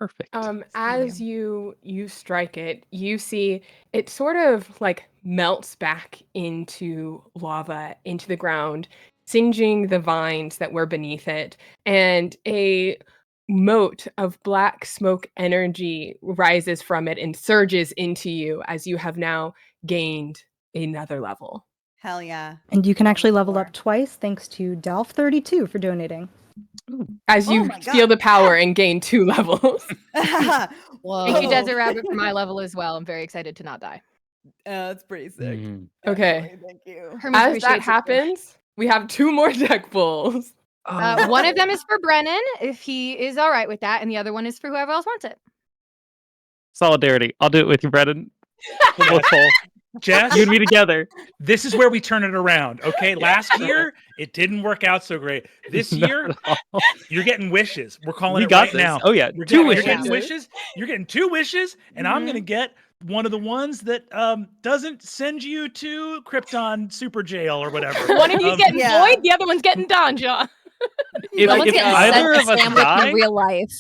Perfect. As you strike it, you see it sort of like melts back into lava, into the ground, singeing the vines that were beneath it, and a moat of black smoke energy rises from it and surges into you as you have now gained another level. Hell yeah. And you can actually level up twice thanks to Delph32 for donating. As you feel the power and gain 2 levels. Thank you, Desert Rabbit, for my level as well. I'm very excited to not die. That's pretty sick. Okay. Actually, thank you. Hermes As appreciates that it. happens, we have 2 more deck pulls. One of them is for Brennan, if he is all right with that, and the other one is for whoever else wants it. Solidarity. I'll do it with you, Brennan. We'll both pull. Jess, You and me together. this is where we turn it around. Okay, last year it didn't work out so great. This Not year at all. you're getting wishes. We're calling We it got right this. now. Oh yeah, We're 2 getting, wishes. wishes. You're getting 2 wishes, and I'm gonna get one of the ones that doesn't send you to Krypton super jail or whatever. One of you's getting Yeah. Void, the other one's getting Donja. If, Someone's if getting either sent of a us sandwich die, in real life.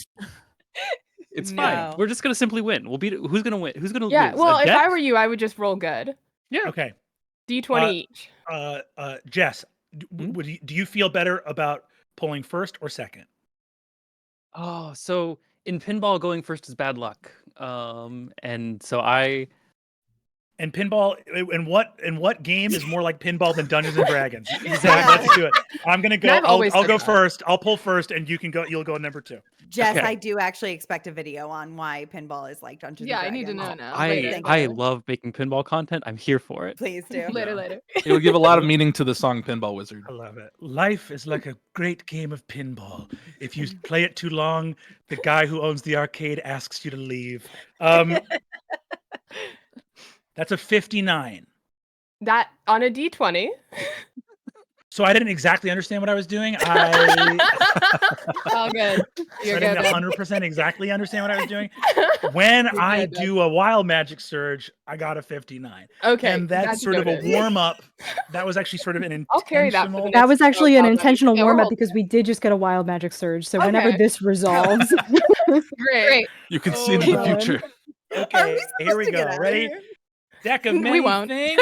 it's No. fine. We're just gonna simply win. We'll beat. Who's gonna win? Who's gonna Yeah, lose? well, A if deck? I were you, I would just roll good. Okay, D20 each. Jess, do you feel better about pulling first or second? Oh, so in pinball, going first is bad luck. And so I. And pinball, in what game is more like pinball than Dungeons and Dragons? Exactly. Let's do it. I'm gonna go. I've always I'll said go that. first. I'll pull first, and you can go. You'll go number 2. Jess, Okay. I do actually expect a video on why pinball is like Dungeons Yeah, and I need to Dragons. know now. I Later. I love making pinball content. I'm here for it. Please do. Later. It would give a lot of meaning to the song Pinball Wizard. I love it. Life is like a great game of pinball. If you play it too long, the guy who owns the arcade asks you to leave. That's a 59. That on a D20. So I didn't exactly understand what I was doing. I All good. You're I good. didn't babe. 100% exactly understand what I was doing. When I good, babe. do a wild magic surge, I got a 59. Okay. And that's sort of a noted. warm up. That was actually sort of an intentional. I'll carry that for the That was actually an Wild Magic. intentional Yeah, we're warm up all- because we did just get a wild magic surge. So whenever Okay. this resolves, Great. You can see the God. future. Are Okay, we here we supposed to go. get out of Ready? here? Deck of We many won't. things.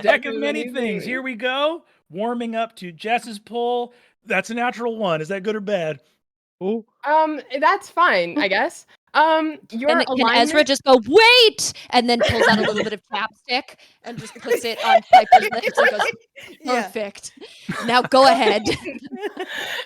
Deck of many things. Here we go. Warming up to Jess's pull. That's a natural 1. Is that good or bad? Ooh. That's fine, I guess. Your Can alignment. Ezra just go, wait, and then pulls out a little bit of chapstick and just puts it on Piper's lips and goes, Yeah. perfect. Now go ahead.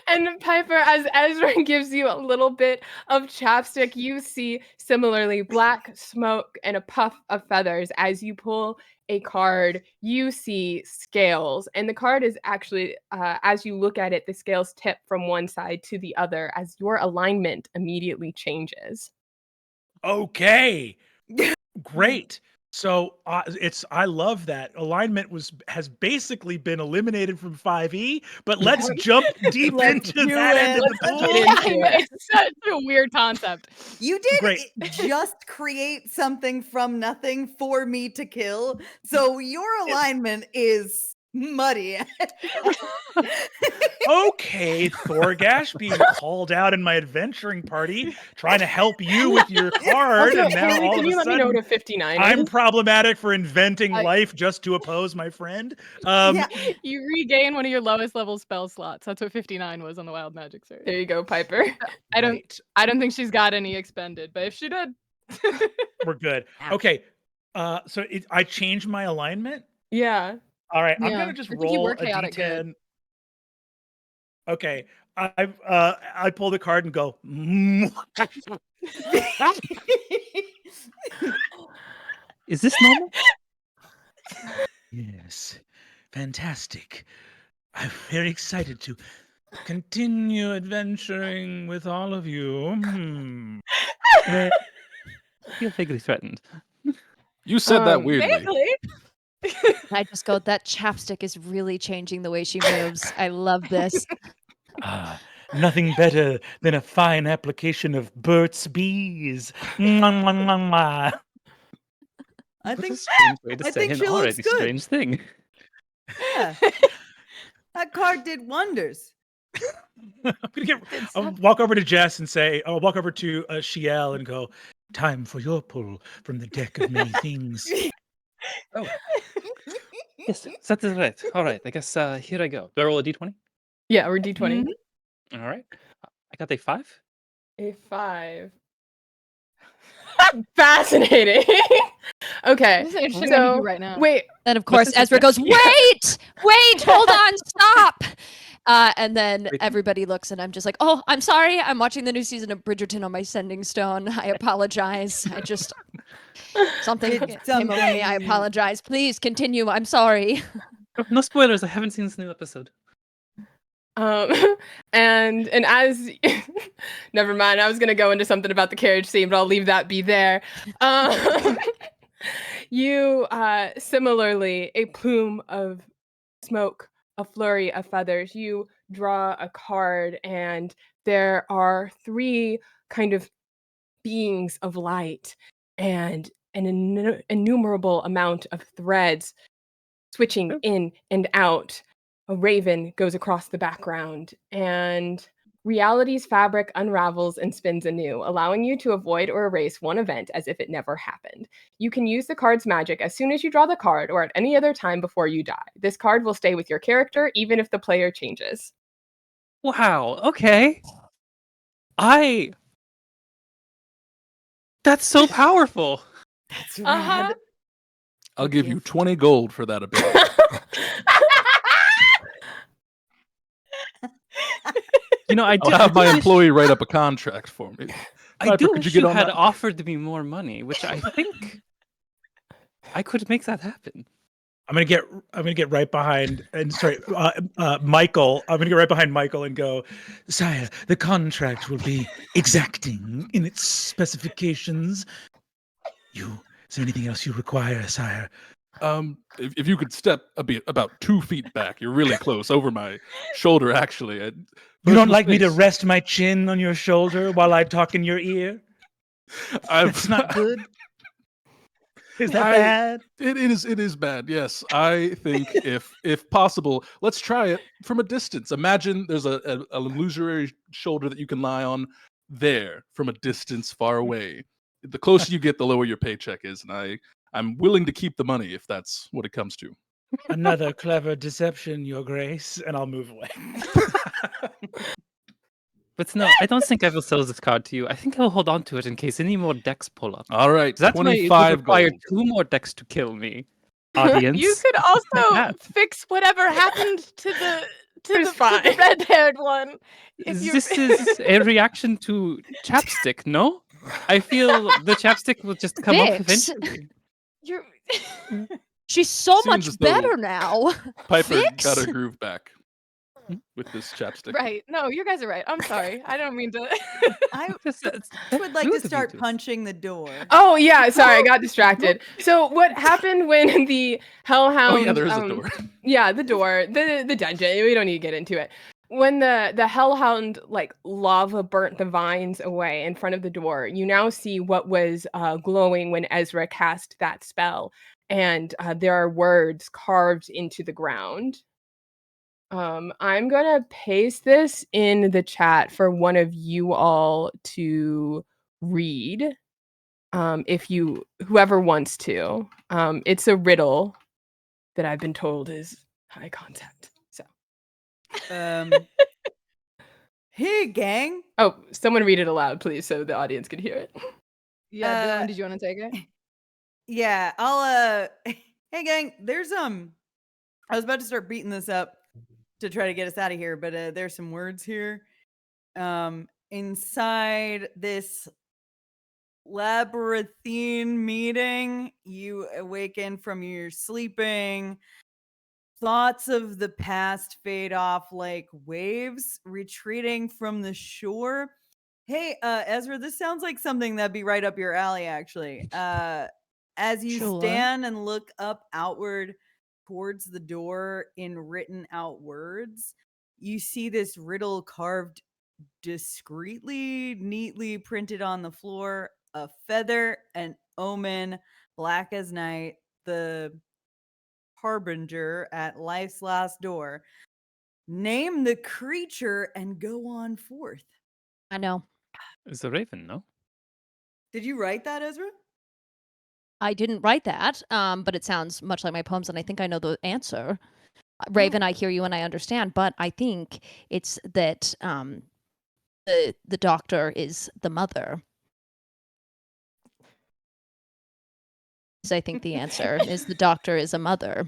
And Piper, as Ezra gives you a little bit of chapstick, you see similarly black smoke and a puff of feathers. As you pull a card, you see scales. And the card is actually, as you look at it, the scales tip from one side to the other as your alignment immediately changes. Okay. Great. So I love that alignment has basically been eliminated from 5e, but let's jump deep Let's into do that end of it. the pool. Get into it. It's such a weird concept. You did Great. just create something from nothing for me to kill. So your alignment is muddy. Okay, Thorgash being called out in my adventuring party, trying to help you with your card, Also, and now Haley, all can of you a let me know sudden what a 59 I'm is? problematic for inventing life just to oppose my friend. Yeah. You regain one of your lowest level spell slots. That's what 59 was on the Wild Magic Surge. There you go, Piper. I don't Right. I don't think she's got any expended, but if she did, We're good. Okay. So I changed my alignment. Yeah. All right, I'm Yeah, gonna just I think you roll were a chaotic d10. good. Okay, I pull the card and go. Is this normal? Yes, fantastic. I'm very excited to continue adventuring with all of you. I feel vaguely threatened. You said that weirdly. vaguely. I just go, that chapstick is really changing the way she moves. I love this. Nothing better than a fine application of Burt's Bees. Mwah, mwah, mwah, mwah. I What think a strange way to I say think an she looks already good. strange thing. yeah. That card did wonders. I'll walk over to Jess and say, I'll walk over to Shiel and go, time for your pull from the deck of many things. Oh. Yes, that is right. All right, I guess here I go. Do I roll a d20? Yeah, or D20. All right. I got a 5. A 5. Fascinating. Okay. This is interesting So, right now. wait. And of course, this is Ezra goes, yeah. wait, hold on, stop. And then everybody looks, and I'm just like, oh, I'm sorry. I'm watching the new season of Bridgerton on my sending stone. I apologize. Something came over me. I apologize. Please continue. I'm sorry. No spoilers. I haven't seen this new episode. And as never mind, I was gonna go into something about the carriage scene, but I'll leave that be there. You similarly, a plume of smoke, a flurry of feathers. You draw a card, and there are 3 kind of beings of light and an innumerable amount of threads switching in and out. A raven goes across the background, and reality's fabric unravels and spins anew, allowing you to avoid or erase one event as if it never happened. You can use the card's magic as soon as you draw the card or at any other time before you die. This card will stay with your character even if the player changes. Wow. Okay. That's so powerful. That's Uh-huh. I'll give you 20 gold for that ability. I'll have my employee write up a contract for me. I do wish you had that? offered me more money, which I think I could make that happen. I'm gonna get right behind Michael. I'm gonna get right behind Michael and go, sire, the contract will be exacting in its specifications. Is there anything else you require, sire? If you could step about 2 feet back, you're really close over my shoulder. Actually, You don't like me to rest my chin on your shoulder while I talk in your ear? That's not good. Is that bad? It is bad. Yes, I think if possible, let's try it from a distance. Imagine there's a illusory shoulder that you can lie on there from a distance far away. The closer you get, the lower your paycheck is, and I'm willing to keep the money if that's what it comes to. Another clever deception, Your Grace, and I'll move away. But no, I don't think I will sell this card to you. I think I'll hold on to it in case any more decks pull up. All right, That's why it would 25 require gold. 2 more decks to kill me. Audience. You could also fix whatever happened to the red-haired one. This is a reaction to chapstick, no? I feel the chapstick will just come off Fix. eventually. She's so Seems much as though better now. Piper Fix? got her groove back with this chapstick. Right. No, you guys are right. I'm sorry. I don't mean to. I That's would like rude to of you start to. punching the door. Oh yeah, sorry, I got distracted. So what happened when the hellhound? Oh yeah, there is a door. Yeah, the door, the dungeon. We don't need to get into it. When the hellhound like lava burnt the vines away in front of the door, you now see what was glowing when Ezra cast that spell, and there are words carved into the ground. I'm gonna paste this in the chat for one of you all to read. Whoever wants to. It's a riddle that I've been told is high concept. So Hey gang. oh, someone read it aloud, please, so the audience can hear it. Yeah, Dylan, did you want to take it? Yeah, I'll hey gang, there's I was about to start beating this up to try to get us out of here, but there's some words here. Inside this labyrinthine meeting, you awaken from your sleeping. Thoughts of the past fade off like waves retreating from the shore. Hey, Ezra, this sounds like something that'd be right up your alley, actually. As you Sure. stand and look up outward towards the door in written out words, you see this riddle carved discreetly, neatly printed on the floor: a feather, an omen, black as night, the harbinger at life's last door. Name the creature and go on forth. I know. It's a raven, no? Did you write that, Ezra? I didn't write that, but it sounds much like my poems, and I think I know the answer. Raven, I hear you and I understand, but I think it's that the doctor is the mother. I think the answer is the doctor is a mother.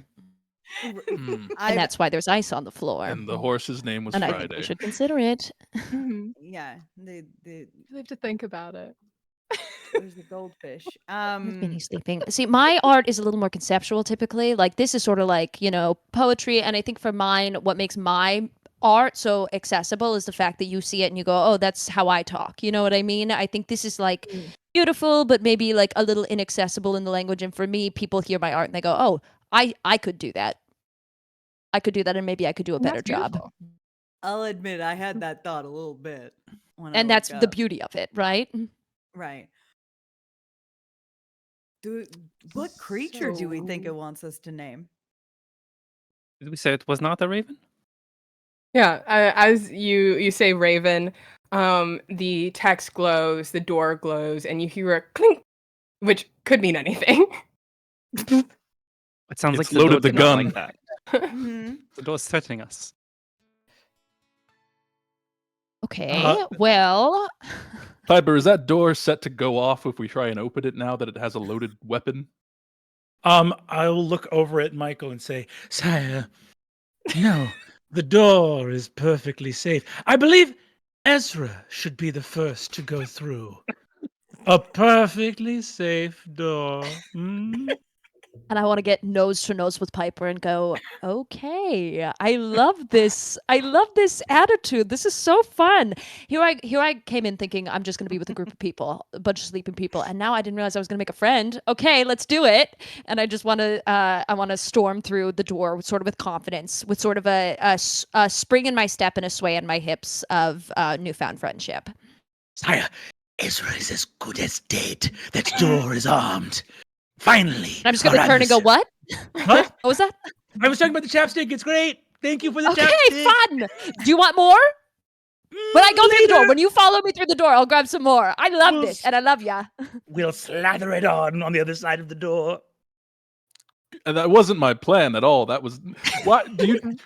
Hmm. And that's why there's ice on the floor. And the horse's name was And I Friday. think we should consider it. Yeah, the You have to think about it. there's the goldfish. With Minnie sleeping. See, my art is a little more conceptual typically. Like this is sort of like, poetry. And I think for mine, what makes my art so accessible is the fact that you see it and you go, oh, that's how I talk. You know what I mean? I think this is like beautiful, but maybe like a little inaccessible in the language. And for me, people hear my art and they go, oh, I could do that. I could do that, and maybe I could do a better job. I'll admit I had that thought a little bit. And that's the beauty of it, right? Right. What creature do we think it wants us to name? Did we say it was not a raven? Yeah, as you say raven, the text glows, the door glows, and you hear a clink, which could mean anything. It sounds It's like the loaded door the did not gun. like that. The door's threatening us. Okay, well... Piper, is that door set to go off if we try and open it now that it has a loaded weapon? I will look over at Michael and say, Sire, no, the door is perfectly safe. I believe Ezra should be the first to go through. A perfectly safe door. And I want to get nose to nose with Piper and go, okay, I love this. I love this attitude. This is so fun. Here I came in thinking I'm just going to be with a group of people, a bunch of sleeping people. And now I didn't realize I was going to make a friend. Okay, let's do it. And I just want to, I want to storm through the door sort of with confidence, with sort of a spring in my step and a sway in my hips of newfound friendship. Sire, Ezra is as good as dead. That door is armed. Finally. I'm just going to turn and go, what? What? What was that? I was talking about the chapstick. It's great. Thank you for the Okay, chapstick. fun. Do you want more? When I go through the door, when you follow me through the door, I'll grab some more. I love this, and I love ya. We'll slather it on the other side of the door. And that wasn't my plan at all. That was why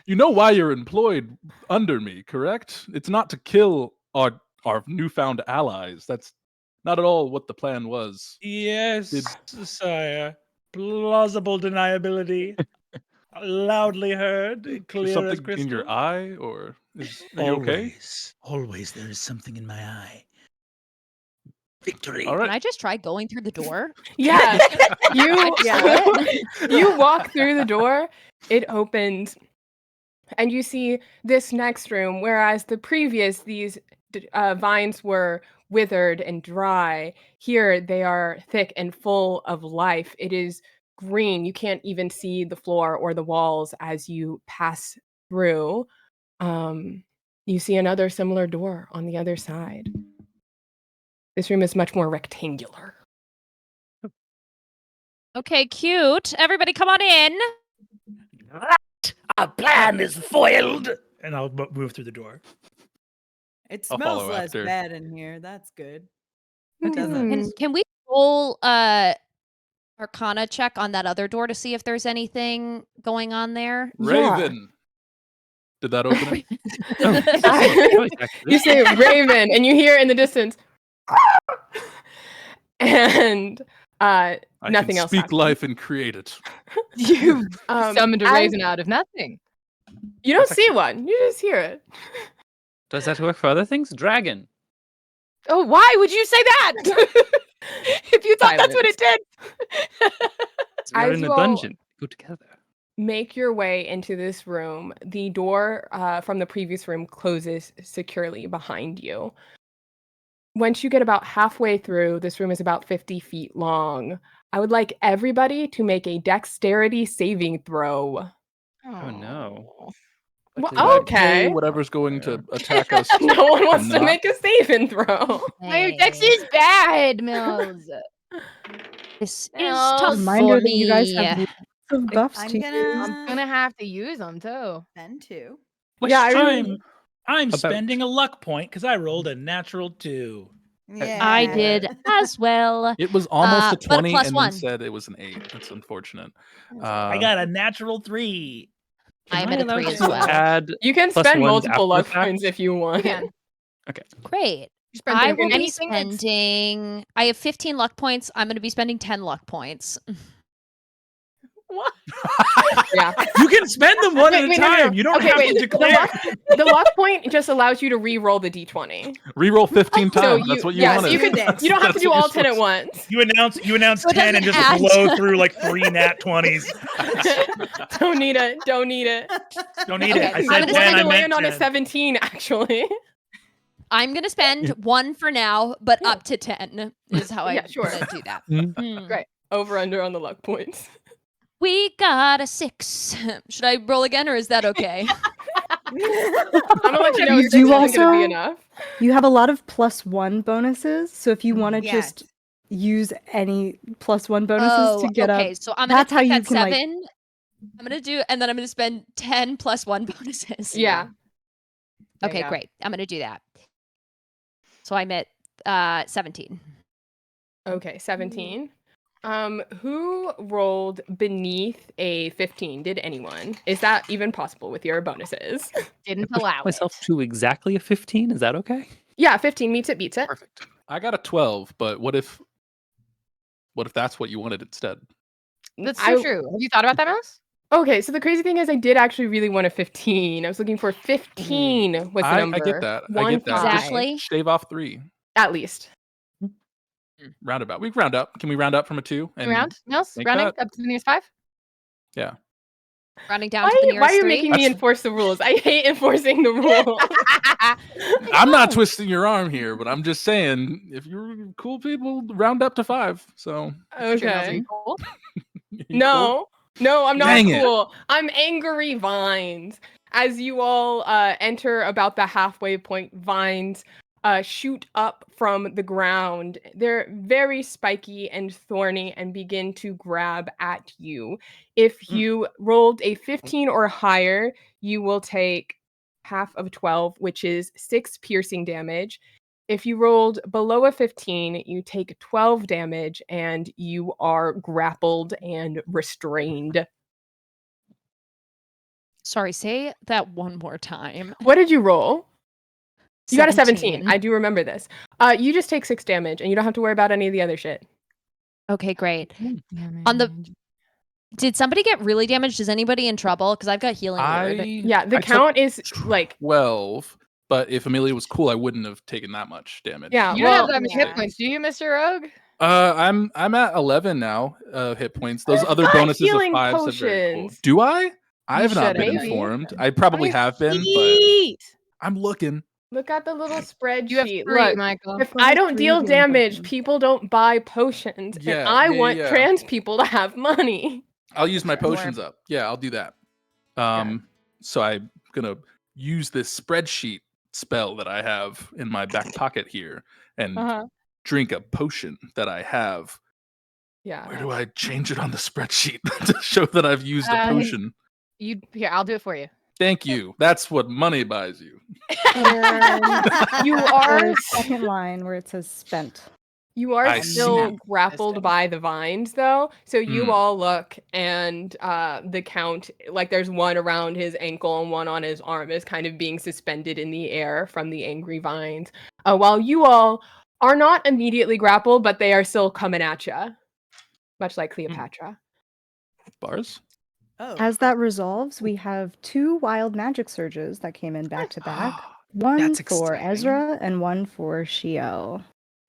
you know why you're employed under me, correct? It's not to kill our newfound allies. That's not at all what the plan was. Yes, sire. Plausible deniability. Loudly heard, clear Is as something crystal. in your eye, or are you okay? Always there is something in my eye. Victory. All right. Can I just try going through the door? Yeah, you Yeah. you walk through the door, it opens, and you see this next room. Whereas the previous, these vines were withered and dry. Here they are thick and full of life. It is green. You can't even see the floor or the walls as you pass through. You see another similar door on the other side. This room is much more rectangular. Okay, cute. Everybody come on in. Our plan is foiled. And I'll move through the door. It I'll smells follow less after. bad in here. That's good. It doesn't. Can we roll Arcana check on that other door to see if there's anything going on there? Raven. Did that open it? You say Raven, and you hear in the distance, and I nothing can else speak happens. life and create it. You summoned a as- raven out of nothing. You don't see one. You just hear it. Does that work for other things? Dragon. Oh, why would you say that? If you thought that's what it did. We're As in you a all dungeon. Go together. make your way into this room, the door from the previous room closes securely behind you. Once you get about halfway through, this room is about 50 feet long. I would like everybody to make a dexterity saving throw. Oh no. Well, Can I okay. pay whatever's going to attack us. No one wants to not- make a saving throw. My dex is bad, Mills. This is No. tough Reminder for that you guys have me. lots of buffs I'm to gonna, use. I'm gonna have to use them too. spend 2. Yeah, I really- I'm About- spending a luck point because I rolled a natural 2. Yeah. I did as well. It was almost a but a 20 plus and one. then said it was an 8. That's unfortunate. I got a natural 3. I'm Am at I a 3 allowed as to well. add You can plus spend ones multiple after luck the fact? points if you want. Yeah. Great. You spend I them will in be anything that's- spending. I have 15 luck points. I'm going to be spending 10 luck points. What? Yeah. You can spend them one at a no. time. You don't Okay, have wait. to declare. The luck point just allows you to re-roll the d20. Reroll 15 So times. That's what you so wanted. you could. That's- You don't have to that's do what all you're 10 at supposed once. You announce So it 10 and doesn't just add. blow through like 3 nat 20s. Don't need it. Don't need it. Don't need Okay, it. I I'm said gonna 10, I to meant land on a 10. 17, actually. I'm gonna spend 1 for now, but Yeah. up to 10 is how Yeah, I'm sure. gonna do that. Mm. Great. Over under on the luck points. We got a 6. Should I roll again, or is that okay? I'm gonna let you know You if this do isn't gonna be also- enough. You have a lot of +1 bonuses, so if you want to Yes. just use any +1 bonuses to get okay. up, So I'm gonna that's how take you that can, like- 7. I'm gonna do, and then I'm gonna spend 10 plus 1 bonuses. Yeah. Okay, Yeah. great. I'm gonna do that. So I'm at 17. Okay, 17. Who rolled beneath a 15? Did anyone? Is that even possible with your bonuses? Didn't Push allow myself it. to exactly a 15. Is that okay? Yeah, 15 meets it, beats it. Perfect. I got a 12, but what if that's what you wanted instead? That's so I- true. Have you thought about that, Mouse? Okay, so the crazy thing is I did actually really want a 15. I was looking for 15 was the I number. get that. I 1, get that. 5, Exactly. Shave off 3. at least. Roundabout. We round up. Can we round up from a 2? And Round? Mouse? make Rounding that- up to the nearest 5? Yeah. Rounding down to the Why nearest are you 3. making me That's- enforce the rules? I hate enforcing the rules. I'm not twisting your arm here, but I'm just saying if you're cool people, round up to 5. So Okay. Cool. you No, no, I'm not Dang it. cool. I'm angry vines. As you all enter about the halfway point, vines shoot up from the ground. They're very spiky and thorny and begin to grab at you. If you rolled a 15 or higher, you will take half of 12, which is 6 piercing damage. If you rolled below a 15, you take 12 damage and you are grappled and restrained. Sorry, say that one more time. What did you roll? You got a 17. I do remember this. You just take 6 damage and you don't have to worry about any of the other shit. Okay, great. On the Did somebody get really damaged? Is anybody in trouble? Because I've got healing word. Yeah, the I took count is like 12, but if Amelia was cool, I wouldn't have taken that much damage. Yeah, You don't have well, that many hit points, do you, Mr. Rogue? I'm at 11 now, hit points. Those other got bonuses of healing 5 said very cool. potions. Do I? I have not should, been maybe. informed. I probably have been, but Sweet. I'm looking. Look at the little spreadsheet. You have 3, Look, Michael. if I don't 3 deal healing damage, potions. people don't buy potions. Yeah, and I yeah, want yeah. trans people to have money. I'll use my More. potions up. Yeah, I'll do that. So I'm gonna use this spreadsheet spell that I have in my back pocket here and drink a potion that I have. Yeah. Where do I change it on the spreadsheet to show that I've used a potion? Here, I'll do it for you. Thank you. That's what money buys you. You Or are second line where it says spent. You are I still see. grappled by the vines, though. So you Hmm. all look, and the count, like there's one around his ankle and one on his arm, is kind of being suspended in the air from the angry vines. While you all are not immediately grappled, but they are still coming at you, much like Cleopatra. Bars? Oh. As that resolves, we have 2 wild magic surges that came in back to back. One That's for exciting. Ezra and one for Shio.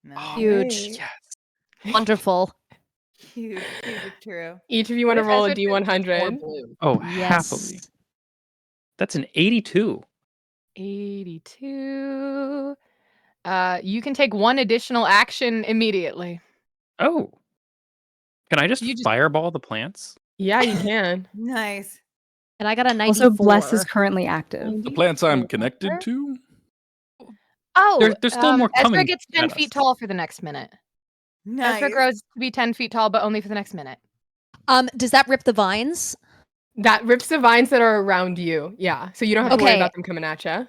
Nice. Huge. Yes. Wonderful. Huge, huge, true. Each of you want to What if roll a Ezra turns more D100. blue? Oh, Yes. happily. That's an 82. 82. You can take 1 additional action immediately. Oh. Can I just You just- fireball the plants? Yeah, you can. Nice. And I got a 94. Also, Bless is currently active. The plants I'm connected to? Oh, There's still more Ezra coming gets 10 at feet us. tall for the next minute. Nice. Ezra grows to be 10 feet tall, but only for the next minute. Does that rip the vines? That rips the vines that are around you. Yeah, so you don't have to worry Okay. about them coming at you.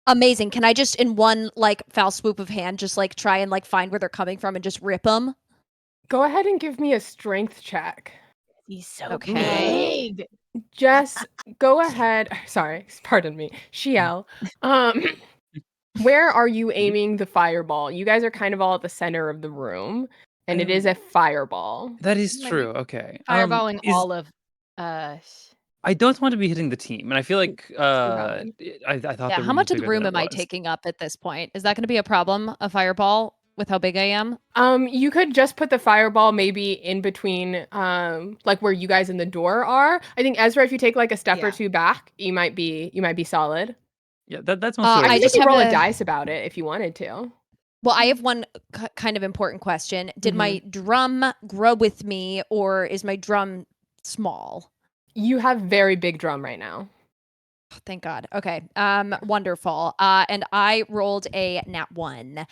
Amazing. Can I just, in one like foul swoop of hand, just like try and like find where they're coming from and just rip them? Go ahead and give me a strength check. He's so Okay. big. Jess, go ahead. Sorry, pardon me. Shiel. Where are you aiming the fireball? You guys are kind of all at the center of the room, and it is a fireball. That is Like, true. Okay. Fireballing is, all of I don't want to be hitting the team, and I feel like valid. I thought Yeah, the how room much was of the bigger than room it am I was. taking up at this point? Is that going to be a problem, a fireball, with how big I am? You could just put the fireball maybe in between, like where you guys in the door are. I think Ezra, if you take like a step or Yeah. two back, you might be solid. Yeah, that's most I of I it. think just you could have roll a a- dice about it if you wanted to. Well, I have one kind of important question. Did Mhm. my drum grow with me, or is my drum small? You have very big drum right now. Thank God. Okay. Wonderful. And I rolled a nat 1.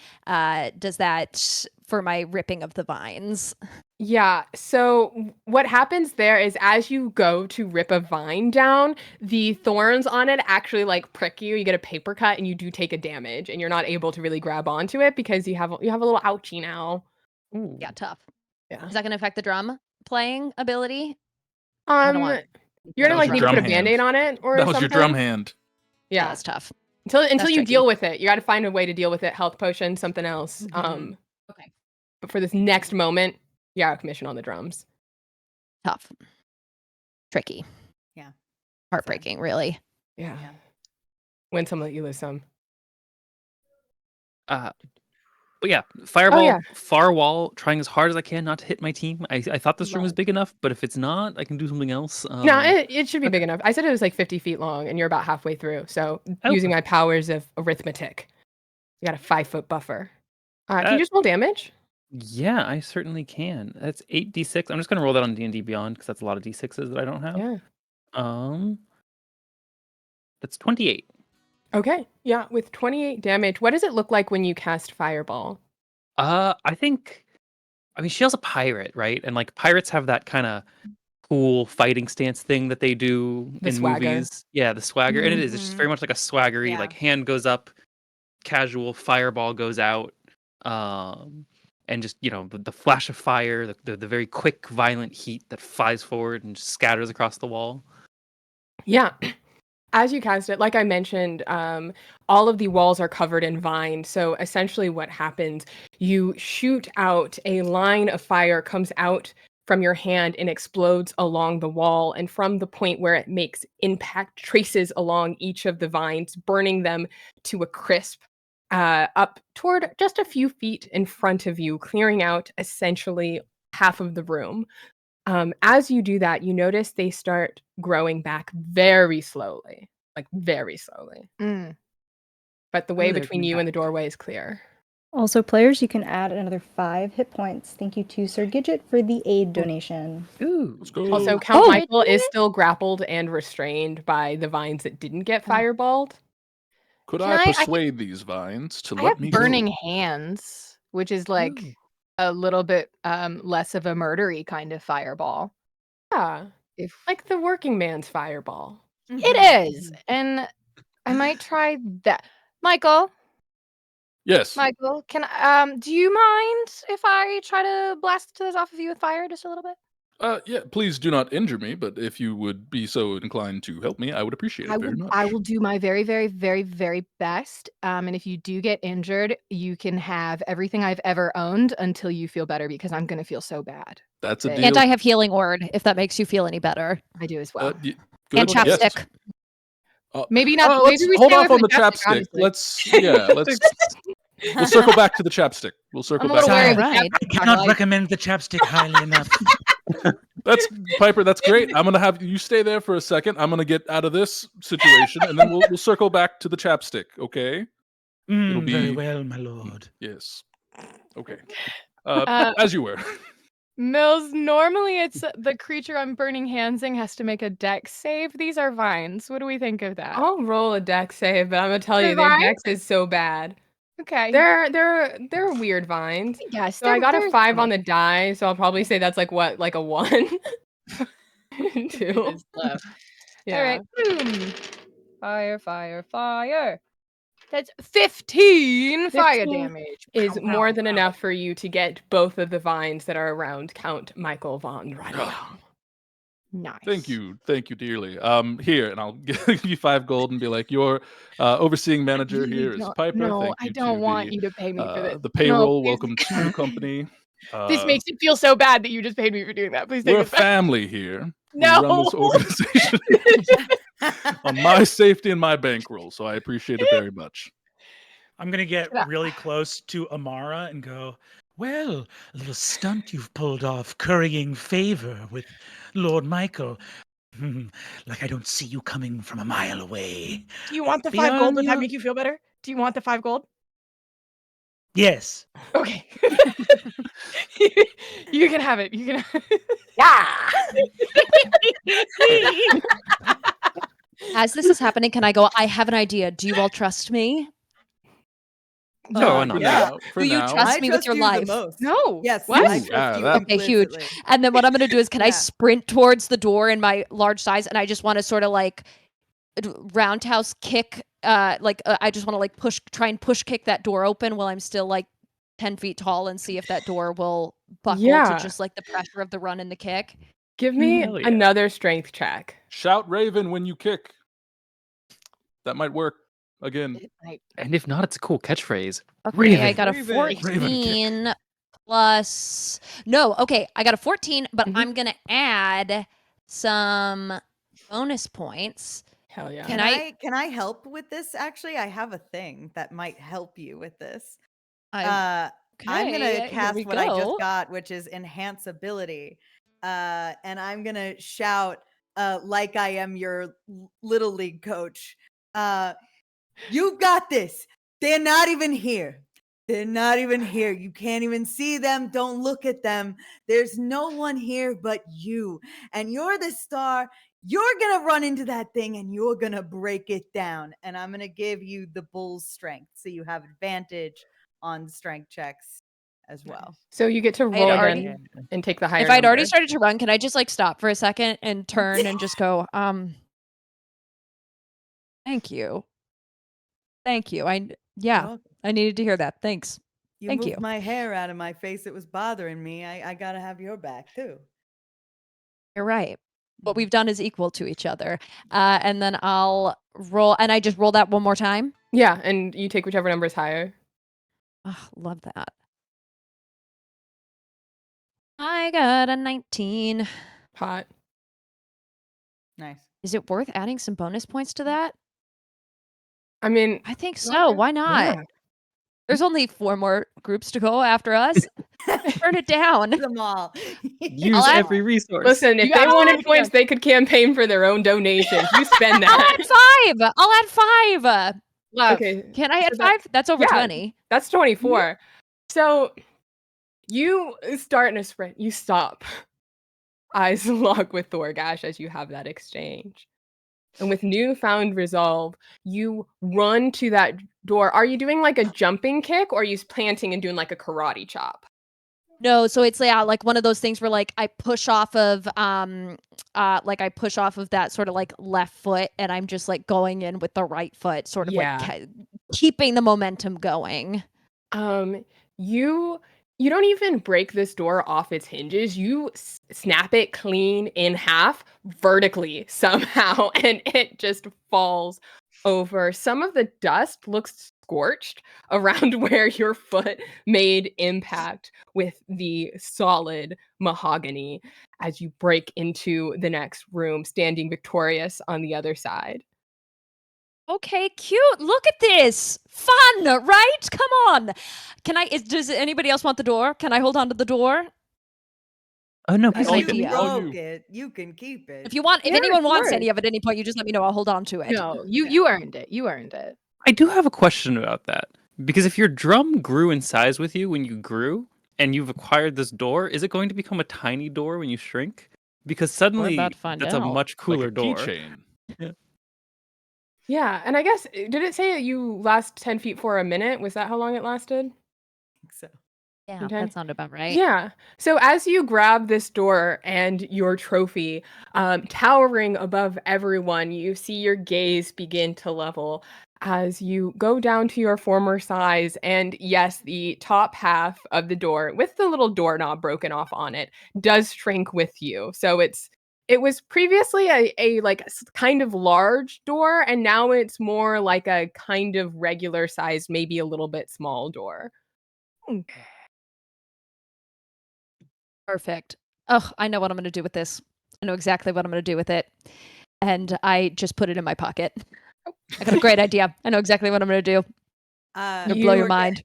Does that for my ripping of the vines? Yeah. So what happens there is as you go to rip a vine down, the thorns on it actually like prick you. You get a paper cut and you do take a damage, and you're not able to really grab onto it because you have a little ouchie now. Ooh. Yeah, tough. Yeah. Is that going to affect the drum playing ability? I don't want. You're That gonna was like your need to put drum a band-aid hand. on it or That was something. your drum hand. Yeah, Yeah. that's tough. Until That's you tricky. deal with it, you got to find a way to deal with it. Health potion, something else. Mhm. Okay. But for this next moment, you're out of commission on the drums. Tough. Tricky. Yeah. Heartbreaking, really. Yeah. Yeah. Win some, let you lose some. But yeah, fireball, yeah. far wall, trying as hard as I can not to hit my team. I thought this room was Love. big enough, but if it's not, I can do something else. No, it should be okay. big enough. I said it was like 50 feet long, and you're about halfway through. So Oh, using my powers of arithmetic, you got a 5-foot buffer. Can That- you just roll damage? Yeah, I certainly can. That's 8d6. I'm just gonna roll that on D&D Beyond because that's a lot of d6s that I don't have. Yeah. That's 28. Okay. Yeah, with 28 damage, what does it look like when you cast Fireball? I mean, she was a pirate, right? And like pirates have that kind of cool fighting stance thing that they do The in swagger. movies. Yeah, the swagger. And it is. It's just Mhm. very much like a swaggery, Yeah. like hand goes up, casual, fireball goes out. And just, the flash of fire, the very quick, violent heat that flies forward and just scatters across the wall. Yeah. As you cast it, like I mentioned, all of the walls are covered in vines. So essentially what happens, you shoot out, a line of fire comes out from your hand and explodes along the wall. And from the point where it makes impact, traces along each of the vines, burning them to a crisp, up toward just a few feet in front of you, clearing out essentially half of the room. As you do that, you notice they start growing back very slowly, like very slowly. Mm. But the way Ooh, they're between coming you and the back. doorway is clear. Also, players, you can add another 5 hit points. Thank you to Sir Gidget for the aid donation. Ooh. Let's go. Also, Count Oh. Michael is still grappled and restrained by the vines that didn't get fireballed. Could Can I I can- persuade these vines to I let have me burning go? hands, which is like Ooh. a little bit less of a murdery kind of fireball. Yeah, If like the working man's fireball. Mhm. it is, and I might try that. Michael, Yes. can do you mind if I try to blast this off of you with fire just a little bit? Yeah, please do not injure me, but if you would be so inclined to help me, I would appreciate it very much. I will do my very, very, very, very best. And if you do get injured, you can have everything I've ever owned until you feel better because I'm gonna feel so bad. That's a And deal. And I have healing word, if that makes you feel any better. I do as well. Good. And Yes. chapstick. Maybe not. Let's Maybe we hold stay off away on the from chapstick. honestly. We'll circle back to the chapstick. We'll circle I'm a back. little wary of All the right. chapstick, I cannot like- recommend the chapstick highly enough. That's Piper. That's great. I'm gonna have you stay there for a second. I'm gonna get out of this situation, and then we'll circle back to the chapstick. Okay? It'll be Very well, my lord. Yes. Okay. Uh, As you were. Mills, normally it's the creature I'm burning handsing has to make a dex save. These are vines. What do we think of that? I'll roll a dex save, but I'm gonna tell you, their Vines? dex is so bad. Okay. They're weird vines. Yes. So I got a they're 5 on slow. the die, so I'll probably say that's like what, like a 1? 2. It's slow. Yeah. All right. Fire, fire, fire. That's 15 fire 15 damage. Is Pow, more pow, than pow. enough for you to get both of the vines that are around Count Michael von Radium. Nice. Thank you dearly. Here, and I'll give you 5 gold and be like, your overseeing manager Really here is don't- Piper. No, Thank I you don't to want the, you to pay me for this. the payroll. please. Welcome to the company. This makes it feel so bad that you just paid me for doing that. Please take We're a it back. family here. No. We run this organization on my safety and my bankroll, so I appreciate it very much. I'm gonna get really close to Amara and go, well, a little stunt you've pulled off, currying favor with Lord Michael. Like I don't see you coming from a mile away. Do you want the Be 5 gold? on Would that your- make you feel better? Do you want the 5 gold? Yes. Okay. You can have it. You can have it. As this is happening, can I go, I have an idea. Do you all trust me? Sure, why not? For Do you now. trust I me with trust your you life? the most. No. Yes. What? I trust Yeah, you that- Okay, huge. implicitly. And then what I'm gonna do is, can I Yeah. sprint towards the door in my large size, and I just want to sort of like roundhouse kick, I just want to like try and push kick that door open while I'm still like 10 feet tall, and see if that door will buckle Yeah. to just like the pressure of the run and the kick. Give me Hell yeah. another strength check. Shout Raven when you kick. That might work again. And if not, it's a cool catchphrase. Okay, I Raven. got a Raven. 14 plus. No, okay, I got a 14, but Mhm. I'm gonna add some bonus points. Hell yeah. Can Can I help with this? Actually, I have a thing that might help you with this. I I'm Okay, gonna here cast we what I go. just got, which is enhance ability. And I'm gonna shout like I am your little league coach. You got this. They're not even here. They're not even here. You can't even see them. Don't look at them. There's no one here but you. And you're the star. You're going to run into that thing and you're going to break it down. And I'm going to give you the bull's strength. So you have advantage on strength checks as well. So you get to I had roll already- again and take the higher If I'd already number. started to run, can I just like stop for a second and turn and just go, thank you. Thank you. Well, I needed to hear that. Thanks. you Thank moved you. my hair out of my face. It was bothering me. I got to have your back too. You're right. What we've done is equal to each other. And then I'll roll, and I just roll that one more time. Yeah, and you take whichever number is higher. Oh, love that. I got a 19. Hot. Nice. Is it worth adding some bonus points to that? I mean, I think so. Why not? yeah. There's only 4 more groups to go after us. Turn it down. Them all. Use add- every resource. Listen, if You they gotta wanted add points, they could campaign for their own donations. You spend I'll that. add 5. I'll add 5. Love. Okay, Can I so add that- 5? That's over yeah. 20. that's 24. So you start in a sprint. You stop. Eyes lock with Thorgash as you have that exchange. And with newfound resolve, you run to that door. Are you doing like a jumping kick or are you planting and doing like a karate chop? No, so it's like one of those things where like I push off of that sort of like left foot, and I'm just like going in with the right foot, sort of Yeah. like keeping the momentum going. You don't even break this door off its hinges. You snap it clean in half vertically somehow, and it just falls over. Some of the dust looks scorched around where your foot made impact with the solid mahogany as you break into the next room, standing victorious on the other side. Okay, cute. Look at this. Fun, right? Come on. Does anybody else want the door? Can I hold on to the door? Oh no, If please Nice leave it. idea. you Oh, broke it, you can keep it. If Yeah, anyone wants sure. any of it at any point, you just let me know. I'll hold on to it. No, you earned it. You earned it. I do have a question about that. Because if your drum grew in size with you when you grew, and you've acquired this door, is it going to become a tiny door when you shrink? Because suddenly about to find that's a out. much cooler like a door. keychain. Yeah, and I guess, did it say that you last 10 feet for a minute? Was that how long it lasted? So Yeah, Okay. that sounded about right. Yeah. So as you grab this door and your trophy, towering above everyone, you see your gaze begin to level as you go down to your former size. And yes, the top half of the door, with the little doorknob broken off on it, does shrink with you. So it was previously a like kind of large door, and now it's more like a kind of regular size, maybe a little bit small door. Perfect. Oh, I know what I'm going to do with this. I know exactly what I'm going to do with it. And I just put it in my pocket. I got a great idea. I know exactly what I'm going to do. I'm going to blow your mind.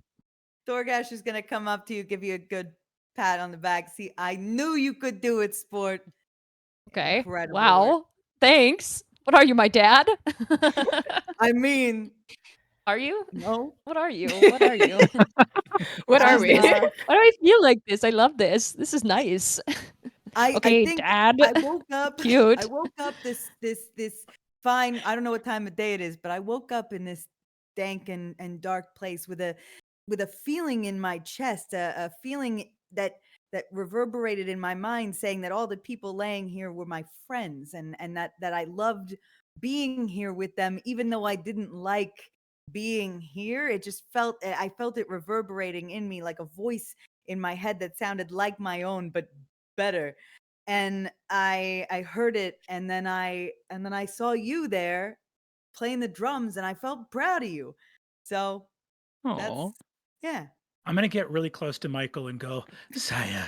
Thorgash is going to come up to you, give you a good pat on the back. See, I knew you could do it, sport. Okay. Incredible Wow. work. Thanks. What are you, my dad? I mean, Are you? no. What are you? What are you? What are we? Why do I feel like this? I love this. This is nice. I Okay, think Dad. I woke up. Cute. I woke up this fine. I don't know what time of day it is, but I woke up in this dank and dark place with a feeling in my chest, a feeling that reverberated in my mind, saying that all the people laying here were my friends, and that I loved being here with them, even though I didn't like being here. It just I felt it reverberating in me like a voice in my head that sounded like my own but better. And I heard it, and then I saw you there playing the drums, and I felt proud of you. So that's Aw. yeah. I'm going to get really close to Michael and go, Sire,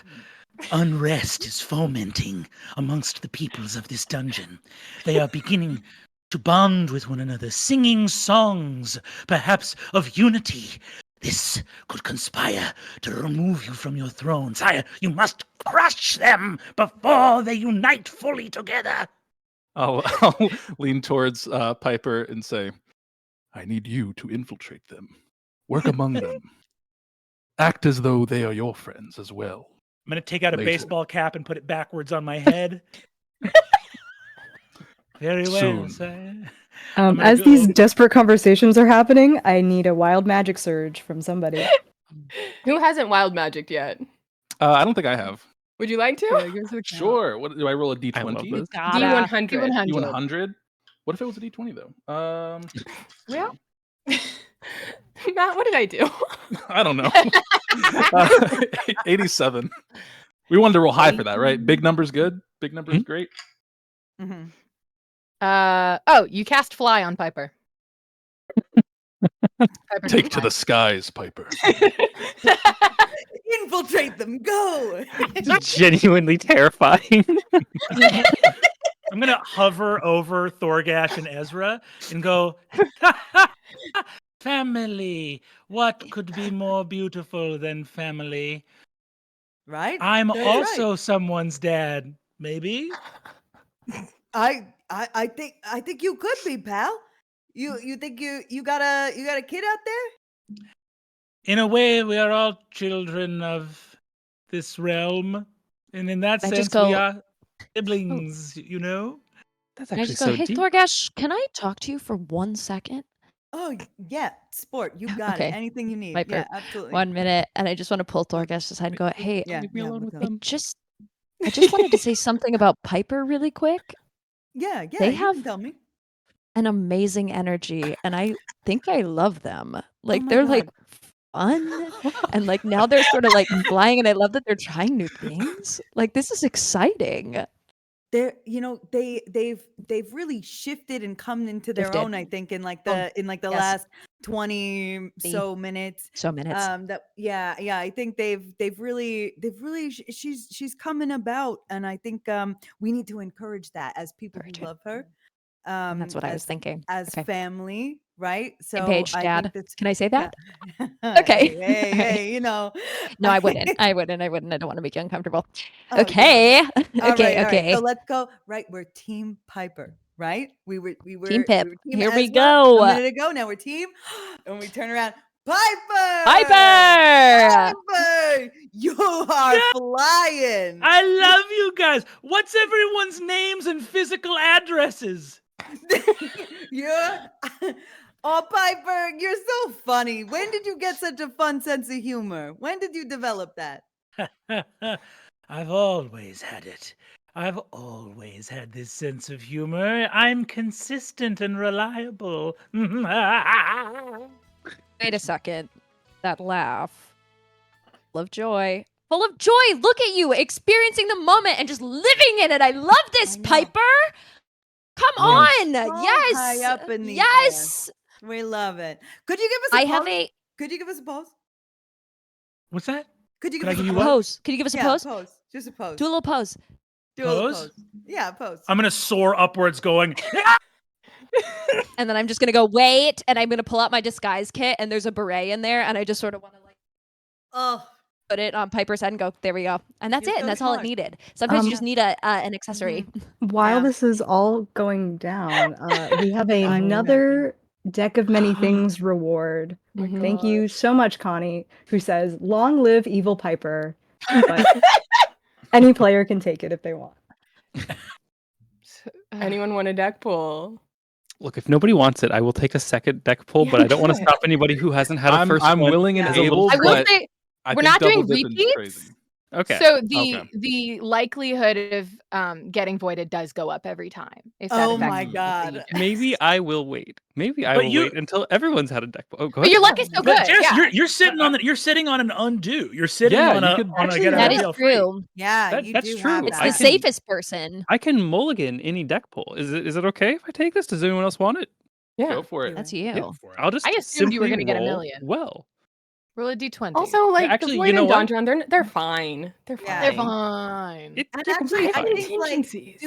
unrest is fomenting amongst the peoples of this dungeon. They are beginning to bond with one another, singing songs, perhaps of unity. This could conspire to remove you from your throne. Sire, you must crush them before they unite fully together. I'll lean towards Piper and say, I need you to infiltrate them. Work among them. Act as though they are your friends as well. I'm going to take out a Later. baseball cap and put it backwards on my head. Very well, Soon. sire. I'm gonna As go- these desperate conversations are happening, I need a wild magic surge from somebody. Who hasn't wild magicked yet? I don't think I have. Would you like to? Sure. What do I roll a d20? I love this. D100. D100. What if it was a d20 though? Well, Matt, what did I do? I don't know. 87. We wanted to roll high for that, right? Big number's good. Big number's great. Mhm. Oh, you cast fly on Piper. Piper Take can to fly. the skies, Piper. Infiltrate them. Go. Genuinely terrifying. I'm going to hover over Thorgash and Ezra and go, family. What could be more beautiful than family? Right? I'm That's also right. someone's dad, maybe? I think you could be, pal. You think you got a kid out there? In a way, we are all children of this realm. And in that I sense, just go, we are siblings, you know? That's and I actually just go, so hey, deep. Thorgash, can I talk to you for 1 second? Oh yeah, sport. You got Okay. it. Anything you need. Viper, Yeah, absolutely. 1 minute. And I just want to pull Thorgash aside and go, hey, Yeah, Leave me yeah, alone what's with up? them. I just wanted to say something about Piper really quick. Yeah, They you have can tell me. an amazing energy, and I think I love them. Like, my they're like God. fun, and like now they're sort of like flying, and I love that they're trying new things. Like, this is exciting. They're they've really shifted and come into their Shifted. own, I think, in like Boom. the Yes. last 20 so minutes. So minutes. I think they've really she's coming about, and I think we need to encourage that as people Encourage who it. love her. And that's what I was thinking. As Okay. family, right? So Same page, I Dad. think that's Can I say yeah. that? Okay. Hey, All right. you know. No, I wouldn't. I wouldn't. I don't want to make you uncomfortable. Oh, yeah. Okay. All Okay. right. Okay. So let's go. Right, we're Team Piper, right? We were Team Pip. we were Team Here we Ezra go. a minute ago. Now we're Team, and we turn around. Piper! Piper! Piper! You are flying. I love you guys. What's everyone's names and physical addresses? You're oh, Piper, you're so funny. When did you get such a fun sense of humor? When did you develop that? I've always had it. I've always had this sense of humor. I'm consistent and reliable. Wait a second. That laugh. Full of joy. Full of joy. Look at you experiencing the moment and just living in it. I love this, I know. Piper. Come Yes. on. So Yes. high up in the yes. We love it. Could you give us a I pose? have a Could you give us a pose? What's that? Could you Could give I us give a you pose? what? pose. Can you give us a Yeah, pose? pose. Just a pose. Do a little pose. Do a little Pose? pose. Yeah, pose. I'm gonna soar upwards, going. And then I'm just gonna go, wait, and I'm gonna pull out my disguise kit, and there's a beret in there, and I just sort of want to like Oh, put it on Piper's head and go, there we go. And that's You're it, so and that's all it smart. needed. Sometimes you just need an accessory. While Yeah. this is all going down, we have I'm another deck of many things reward. Mhm. Thank you so much, Connie, who says, "Long live Evil Piper." But any player can take it if they want. Anyone want a deck pull? Look, if nobody wants it, I will take a second deck pull, but I don't want to stop anybody who hasn't had a I'm, first I'm one. willing and Yeah. It's a little able, I will but say I we're think not doing double dipping's repeats. crazy. Okay. So Okay. the likelihood of getting voided does go up every time. If that Oh affects my anything God. you do. Maybe I will wait. Maybe I But will you- wait until everyone's had a deck pull. Oh, go But your ahead. luck is still But good. Jess, yeah. you're sitting on you're sitting on an undo. You're sitting Yeah, on you a could- on a Actually, get out That of is jail free. true. Yeah, you That's do true. have It's that. the can- safest person. I can mulligan any deck pull. Is it okay if I take this? Does anyone else want it? Yeah. Go for it. That's you. Yeah. I'll just I assumed you were simply gonna get a roll million. well. Roll a d20. Also, like actually, the you Void know and what? Donjon, they're fine. They're fine. Yeah. they're fine. It, And they're actually, completely I fine. think like, Contingencies.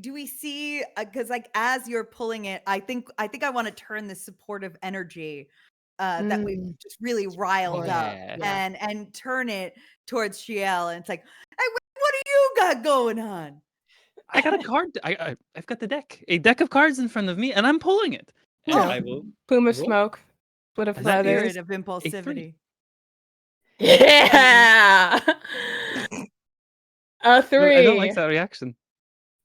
do we see? Because like as you're pulling it, I think I want to turn this supportive energy that we've just really riled up, Yeah. and turn it towards Shiel, and it's like, hey, what do you got going on? I got a card. I've got a deck of cards in front of me, and I'm pulling it. And Yeah. I will. Plume of Roll. smoke, split of And that feathers. Spirit of impulsivity. Yeah. A No, 3. I don't like that reaction.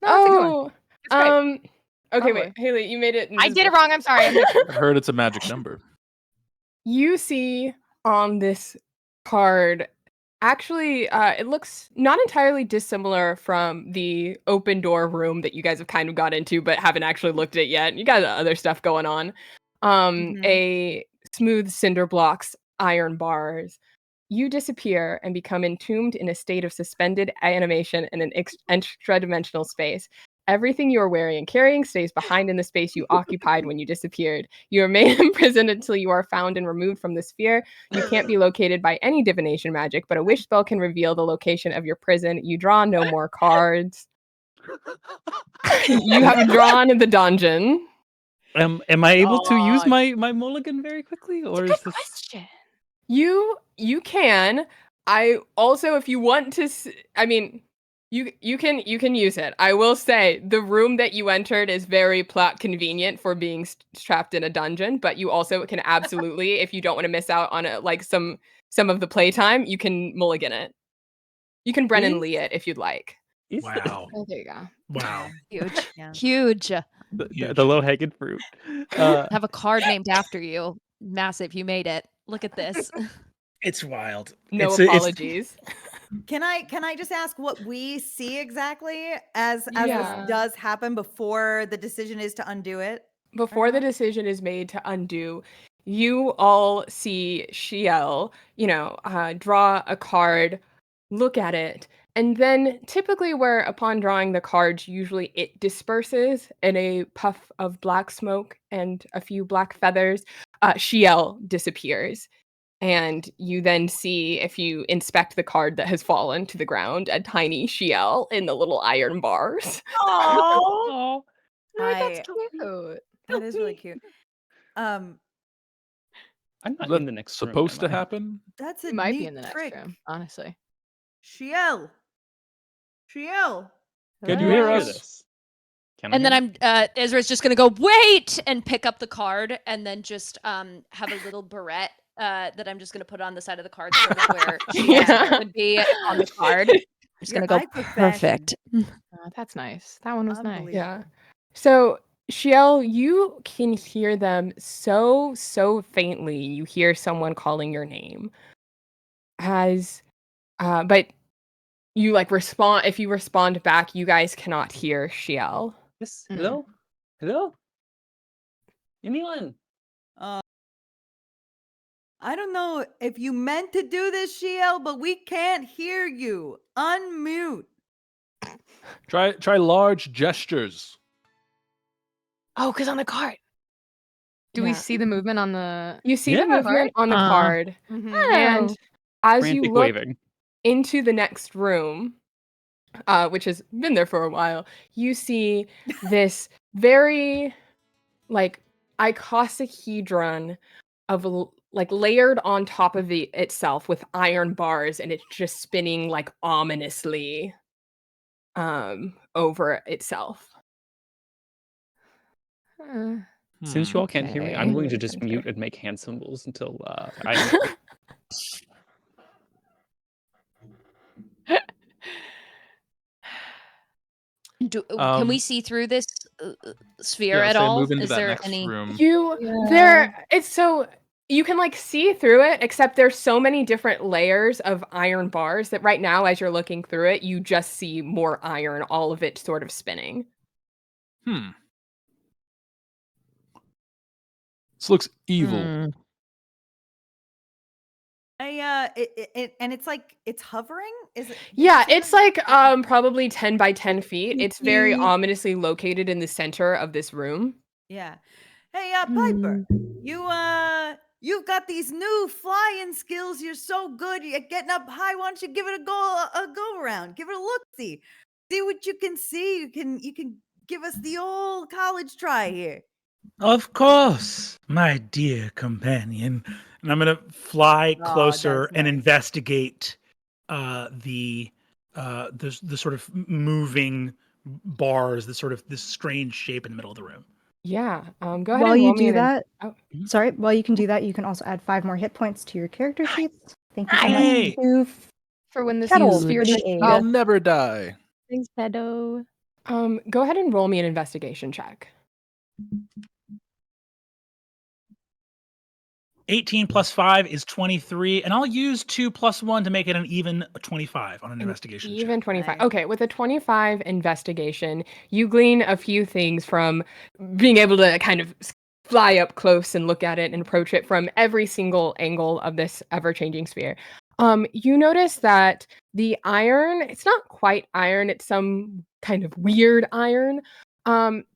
No, it's a good one. Oh. It's great. Okay, Probably. wait, Haley, you made it. I did it invisible. wrong. I'm sorry. I'm I heard it's a magic number. You see on this card, actually, it looks not entirely dissimilar from the open door room that you guys have kind of got into, but haven't actually looked at yet. You got other stuff going on. A smooth cinder blocks, iron bars. You disappear and become entombed in a state of suspended animation in an extra-dimensional space. Everything you are wearing and carrying stays behind in the space you occupied when you disappeared. You remain imprisoned until you are found and removed from the sphere. You can't be located by any divination magic, but a wish spell can reveal the location of your prison. You draw no more cards. You have drawn the dungeon. Am I able to use God. my mulligan very quickly, or Good is this? question. You can. I also, if you want to, I mean, you can use it. I will say the room that you entered is very plot convenient for being trapped in a dungeon, but you also can absolutely, if you don't want to miss out on like some of the playtime, you can mulligan it. You can Brennan Lee it if you'd like. Is Wow. Oh, there you go. Wow. Huge. Yeah. Huge. the low hanging fruit? Have a card named after you. Massive. You made it. Look at this. It's wild. No It's apologies. Can I just ask what we see exactly as Yeah. this does happen before the decision is to undo it? Before the decision is made to undo, you all see Shiel, draw a card, look at it, and then typically where upon drawing the cards, usually it disperses in a puff of black smoke and a few black feathers, Shiel disappears. And you then see, if you inspect the card that has fallen to the ground, a tiny Shiel in the little iron bars. Oh, I- that's cute. That is really cute. I'm not That's in the next room, supposed to am I? happen. That's a It might neat be in the next trick. room, honestly. Shiel. Can you Do I hear hear us? this? Can I And hear then Ezra's just gonna go wait and pick up the card and then just have a little barrette that I'm just gonna put on the side of the card, sort of where Yeah. would be on the card. I'm just Your gonna go eye for fashion. perfect. Oh, that's nice. That one was nice. Unbelievable. Yeah. So, Shiel, you can hear them so faintly. You hear someone calling your name. But you respond. If you respond back, you guys cannot hear Shiel. Yes. Mm. Hello. Hello. Anyone? I don't know if you meant to do this, Shiel, but we can't hear you. Unmute. Try large gestures. Oh, because on the card. Do we Yeah. see the movement on the? You see Yeah. the movement on the card, Mhm. and as you Frantic look waving. into the next room, which has been there for a while, you see this very like icosahedron of like layered on top of itself with iron bars, and it's just spinning like ominously over itself. Since you all can't hear me, I'm Okay. going to just mute and make hand symbols until I. Can we see through this sphere at say all? move into Is that there next any? room. It's so you can like see through it, except there's so many different layers of iron bars that right now, as you're looking through it, you just see more iron, all of it sort of spinning. This looks evil. And it's like it's hovering. Is it? Yeah, it's like probably 10 by 10 feet. It's very ominously located in the center of this room. Yeah. Hey, Piper, you've got these new flying skills. You're so good. You're getting up high. Why don't you give it a go around? Give it a look. See what you can see. You can give us the old college try here. Of course, my dear companion. And I'm gonna fly closer and investigate the sort of moving bars, this strange shape in the middle of the room. Yeah. Go ahead. While and you roll me do an that, oh. while you can do that, you can also add 5 more hit points to your character sheets. Thank you so Hey. much to For when this Kettles sphere for the trick- aid. I'll never die. Thanks, pedo. Go ahead and roll me an investigation check. 18 plus 5 is 23, and I'll use 2 plus 1 to make it an even 25 on an investigation Even check. 25. Nice. Okay, with a 25 investigation, you glean a few things from being able to kind of fly up close and look at it and approach it from every single angle of this ever-changing sphere. You notice that the iron, it's not quite iron, it's some kind of weird iron.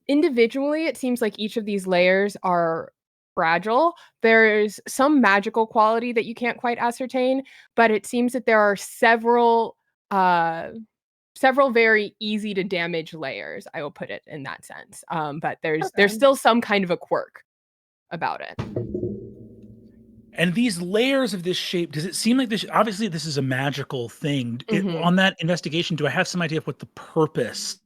Individually, it seems like each of these layers are fragile. There's some magical quality that you can't quite ascertain, but it seems that there are several very easy to damage layers. I will put it in that sense. But there's still some kind of a quirk about it. And these layers of this shape, does it seem like this? Obviously, this is a magical thing. On that investigation, do I have some idea of what the purpose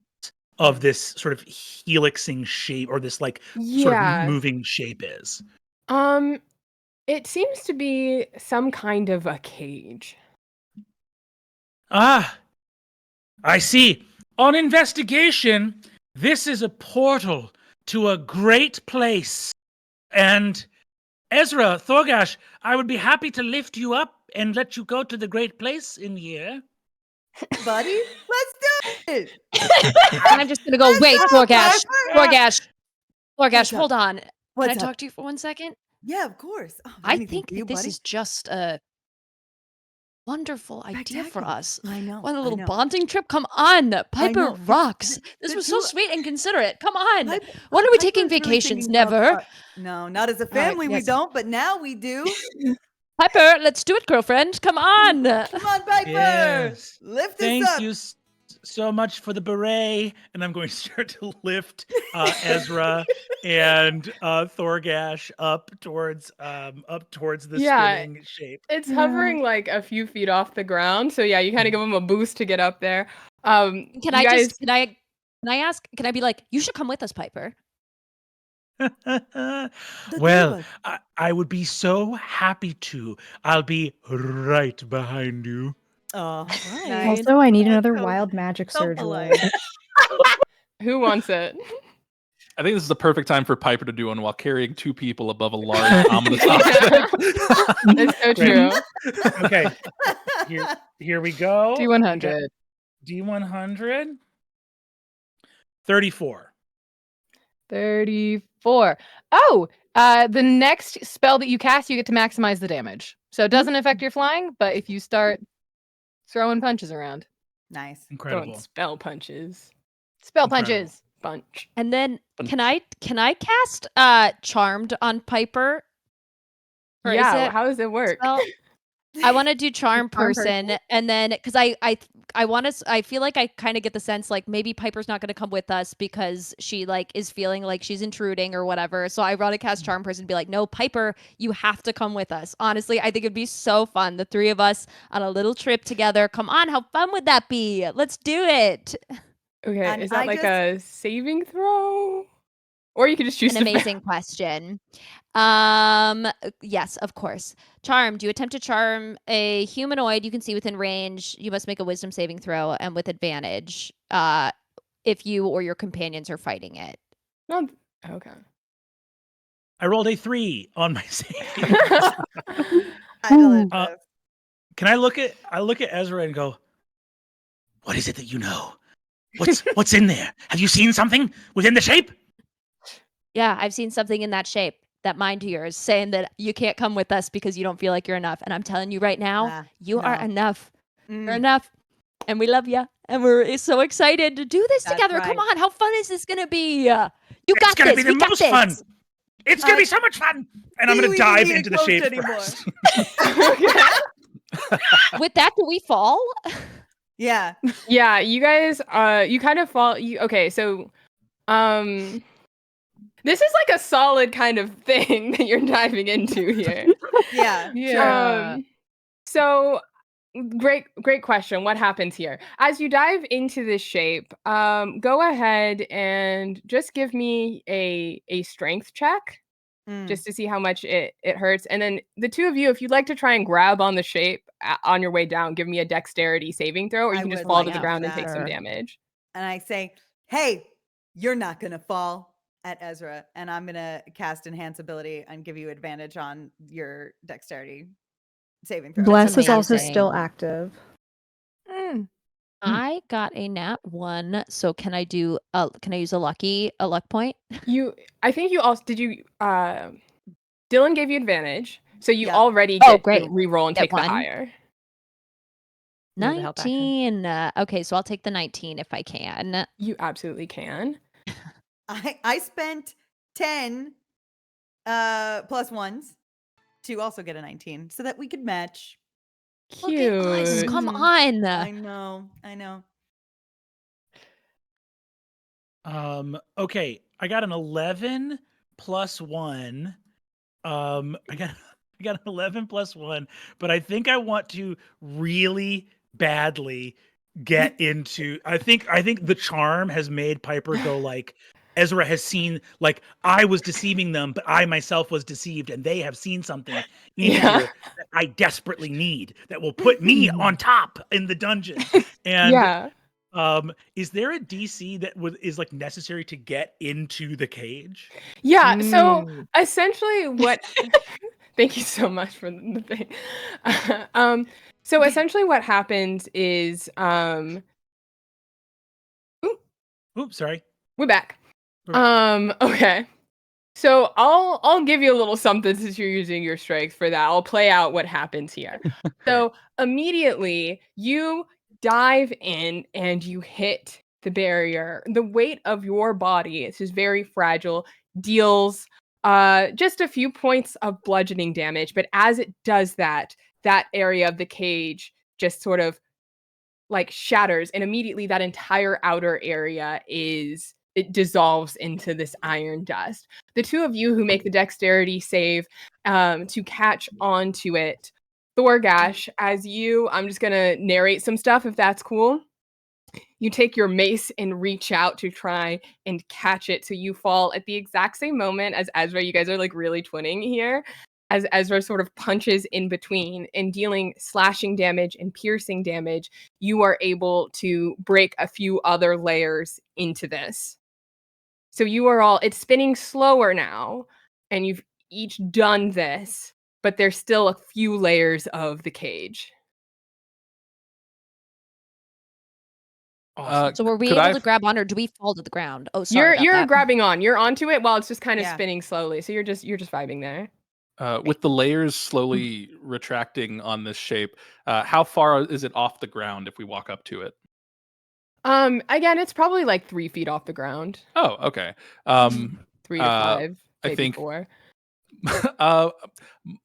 of this sort of helixing shape or this like sort of moving shape is? It seems to be some kind of a cage. Ah, I see. On investigation, this is a portal to a great place. And Ezra, Thorgash, I would be happy to lift you up and let you go to the great place in here. Buddy, let's do it. I'm just gonna go. Wait, Thorgash, What's hold on. What's Can I up? talk to you for 1 second? Yeah, of course. Oh, I anything think for you, that this buddy? is just a wonderful idea for Spectacular. us. I know. Want a I little know. Bonding trip? Come on, Piper know. rocks. This the was so two- sweet and considerate. Come on. Piper- When are we Piper's taking really vacations? thinking about Never. No, not as a All right, family we yes. don't, but now we do. Piper, let's do it, girlfriend. Come on. Come on, Piper. Yes. Lift Thank us up. you so much for the beret. And I'm going to start to lift Ezra and Thorgash up towards the spinning shape. It's hovering like a few feet off the ground. So yeah, you kind of give them a boost to get up there. Can I ask, can I be like, you should come with us, Piper? Well, I would be so happy to. I'll be right behind you. Oh, Nice. Also, I need That's another so- wild magic so surge polite. roll. Who wants it? I think this is the perfect time for Piper to do one while carrying 2 people above a large ominous object. It's so true. Okay, here we go. D100. D100. 34. 34. Oh, the next spell that you cast, you get to maximize the damage. So it doesn't affect your flying, but if you start throwing punches around. Nice. Incredible. Throwing spell punches. Spell Incredible. punches. Bunch. And then can I cast Charmed on Piper? Or is Yeah, it how does it work? spell? I want to do charm Charm person, and then because I want to. I feel like I kind of get the sense like maybe Piper's not going to come with us because she like is feeling like she's intruding or whatever. So I want to cast charm person and be like, no, Piper, you have to come with us. Honestly, I think it'd be so fun. The three of us on a little trip together. Come on, how fun would that be? Let's do it. Okay, And is that I like just- a saving throw? Or you could just choose An to amazing question. Yes, of course. Charm. Do you attempt to charm a humanoid you can see within range? You must make a wisdom saving throw and with advantage if you or your companions are fighting it. No, okay. I rolled a 3 on my save. I love Uh, this. Can I look at Ezra and go, what is it that you know? What's in there? Have you seen something within the shape? Yeah, I've seen something in that shape, that mind of yours, saying that you can't come with us because you don't feel like you're enough. And I'm telling you right now, you are no. enough. You're Mm, enough. And we love you. And we're so excited to do this That's together. Come right. on. How fun is this going to be? You It's got gonna this. be the We got most this. fun. It's gonna I- be so much fun. And I'm Do gonna you even dive need a into the coach shape anymore? first. With that, do we fall? Yeah. Yeah, you guys you kind of fall okay, so this is like a solid kind of thing that you're diving into here. Yeah. Yeah. So great question. What happens here? As you dive into this shape, go ahead and just give me a strength check Mm. just to see how much it hurts. And then the two of you, if you'd like to try and grab on the shape on your way down, give me a dexterity saving throw, or you I can just would fall like to the to ground do and take some that. damage. And I say, hey, you're not going to fall at Ezra. And I'm going to cast Enhance Ability and give you advantage on your dexterity saving throw. Bless is also amazing. still active. I got a nat 1, so can I use a luck point? I think you also Dylan gave you advantage, so you Yeah. already Oh, get great. to re-roll and Get take the 1. higher. Need the help action. 19. Okay, so I'll take the 19 if I can. You absolutely can. I spent 10 plus ones to also get a 19 so that we could match. Look at us. Cute. Come Mhm. on. I know. Okay, I got an 11 plus 1. I got an 11 plus 1, but I think I want to really badly get into I think the charm has made Piper go like Ezra has seen, like, I was deceiving them, but I myself was deceived, and they have seen something in Yeah. here that I desperately need that will put me on top in the dungeon. And Yeah. is there a DC that is like necessary to get into the cage? Yeah. So essentially what thank you so much for the thing. So essentially what happens is Oops, sorry. we're back. We're back. Okay. So I'll give you a little something since you're using your strength for that. I'll play out what happens here. So immediately you dive in and you hit the barrier. The weight of your body, this is very fragile, deals just a few points of bludgeoning damage. But as it does that area of the cage just sort of like shatters, and immediately that entire outer area it dissolves into this iron dust. The two of you who make the dexterity save to catch onto it, Thorgash, I'm just gonna narrate some stuff if that's cool. You take your mace and reach out to try and catch it, so you fall at the exact same moment as Ezra. You guys are like really twinning here. As Ezra sort of punches in between and dealing slashing damage and piercing damage, you are able to break a few other layers into this. So it's spinning slower now, and you've each done this, but there's still a few layers of the cage. Awesome. So were we could able I- to grab on, or do we fall to the ground? Oh, sorry. about You're that. grabbing on. You're onto it while it's just kind of Yeah. spinning slowly. So you're just vibing there. With the layers slowly retracting on this shape, how far is it off the ground if we walk up to it? Again, it's probably like 3 feet off the ground. Oh, okay. 3 to 5, I maybe think 4.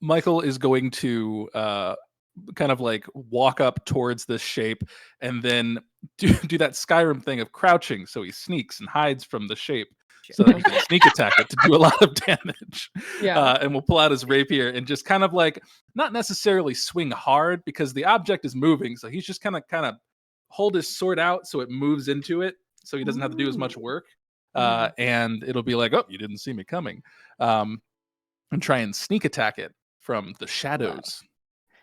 Michael is going to kind of like walk up towards this shape and then do that Skyrim thing of crouching, so he sneaks and hides from the shape so that he can sneak attack it to do a lot of damage. Yeah. And we'll pull out his rapier and just kind of like not necessarily swing hard because the object is moving, so he's just kind of hold his sword out so it moves into it, so he doesn't have to do as much work. And it'll be like, oh, you didn't see me coming, and try and sneak attack it from the shadows.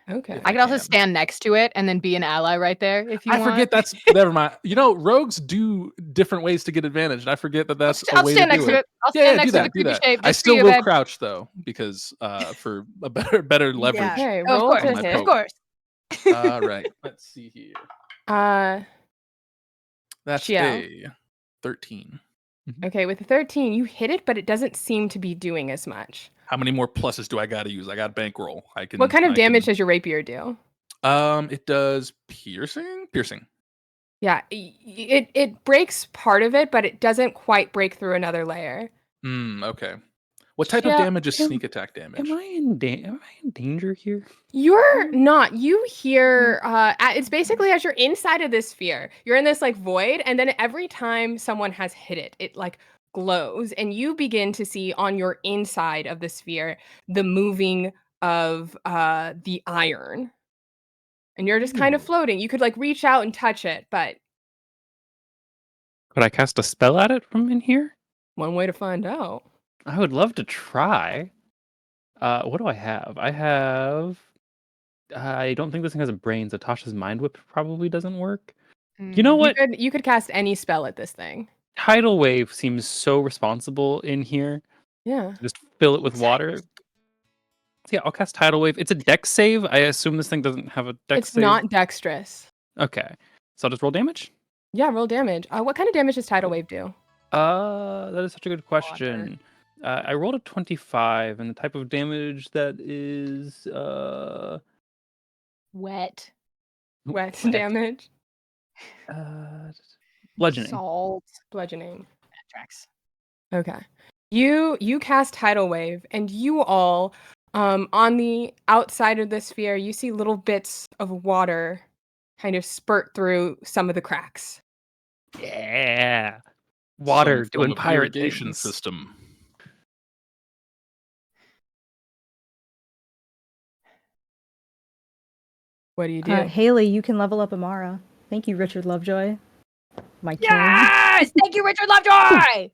Okay. I could also stand next to it and then be an ally right there if you want. I forget that's never mind. You know, rogues do different ways to get advantage, and I forget that that's I'll a way stand to next do to it. it. I'll stand next do to that, the do creepy that. shape. I just still for you, will babe. crouch though, because for a better leverage. Okay, Oh, of roll course, to my hit. of course. All right, let's see here. That's Shio. a 13. Okay, with the 13, you hit it, but it doesn't seem to be doing as much. How many more pluses do I got to use? I got bankroll. I can. What kind of I damage can- does your rapier do? It does piercing. Yeah, it breaks part of it, but it doesn't quite break through another layer. Okay. What type of Yeah, damage is sneak attack damage? Am I in danger here? You're not. You hear it's basically as you're inside of this sphere. You're in this like void, and then every time someone has hit it, it like glows, and you begin to see on your inside of the sphere the moving of the iron. And you're just kind of floating. You could like reach out and touch it, but Could I cast a spell at it from in here? one way to find out. I would love to try. What do I have? I don't think this thing has a brain, so Tasha's Mind Whip probably doesn't work. You know what? You could cast any spell at this thing. Tidal Wave seems so responsible in here. Yeah. Just fill it with water. So yeah, I'll cast Tidal Wave. It's a dex save. I assume this thing doesn't have a dex It's save. not dexterous. Okay. So I'll just roll damage? Yeah, roll damage. What kind of damage does Tidal Wave do? That is such a good question. I rolled a 25, and the type of damage that is Wet. Wet damage. Bludgeoning. Salt. Bludgeoning. That tracks. Okay. You cast Tidal Wave, and you all on the outside of the sphere, you see little bits of water kind of spurt through some of the cracks. Yeah. Water Some doing form of pirate irrigation things. system. What do you do? Haley, you can level up Amara. Thank you, Richard Lovejoy. My king. Yes! Thank you, Richard Lovejoy! I'm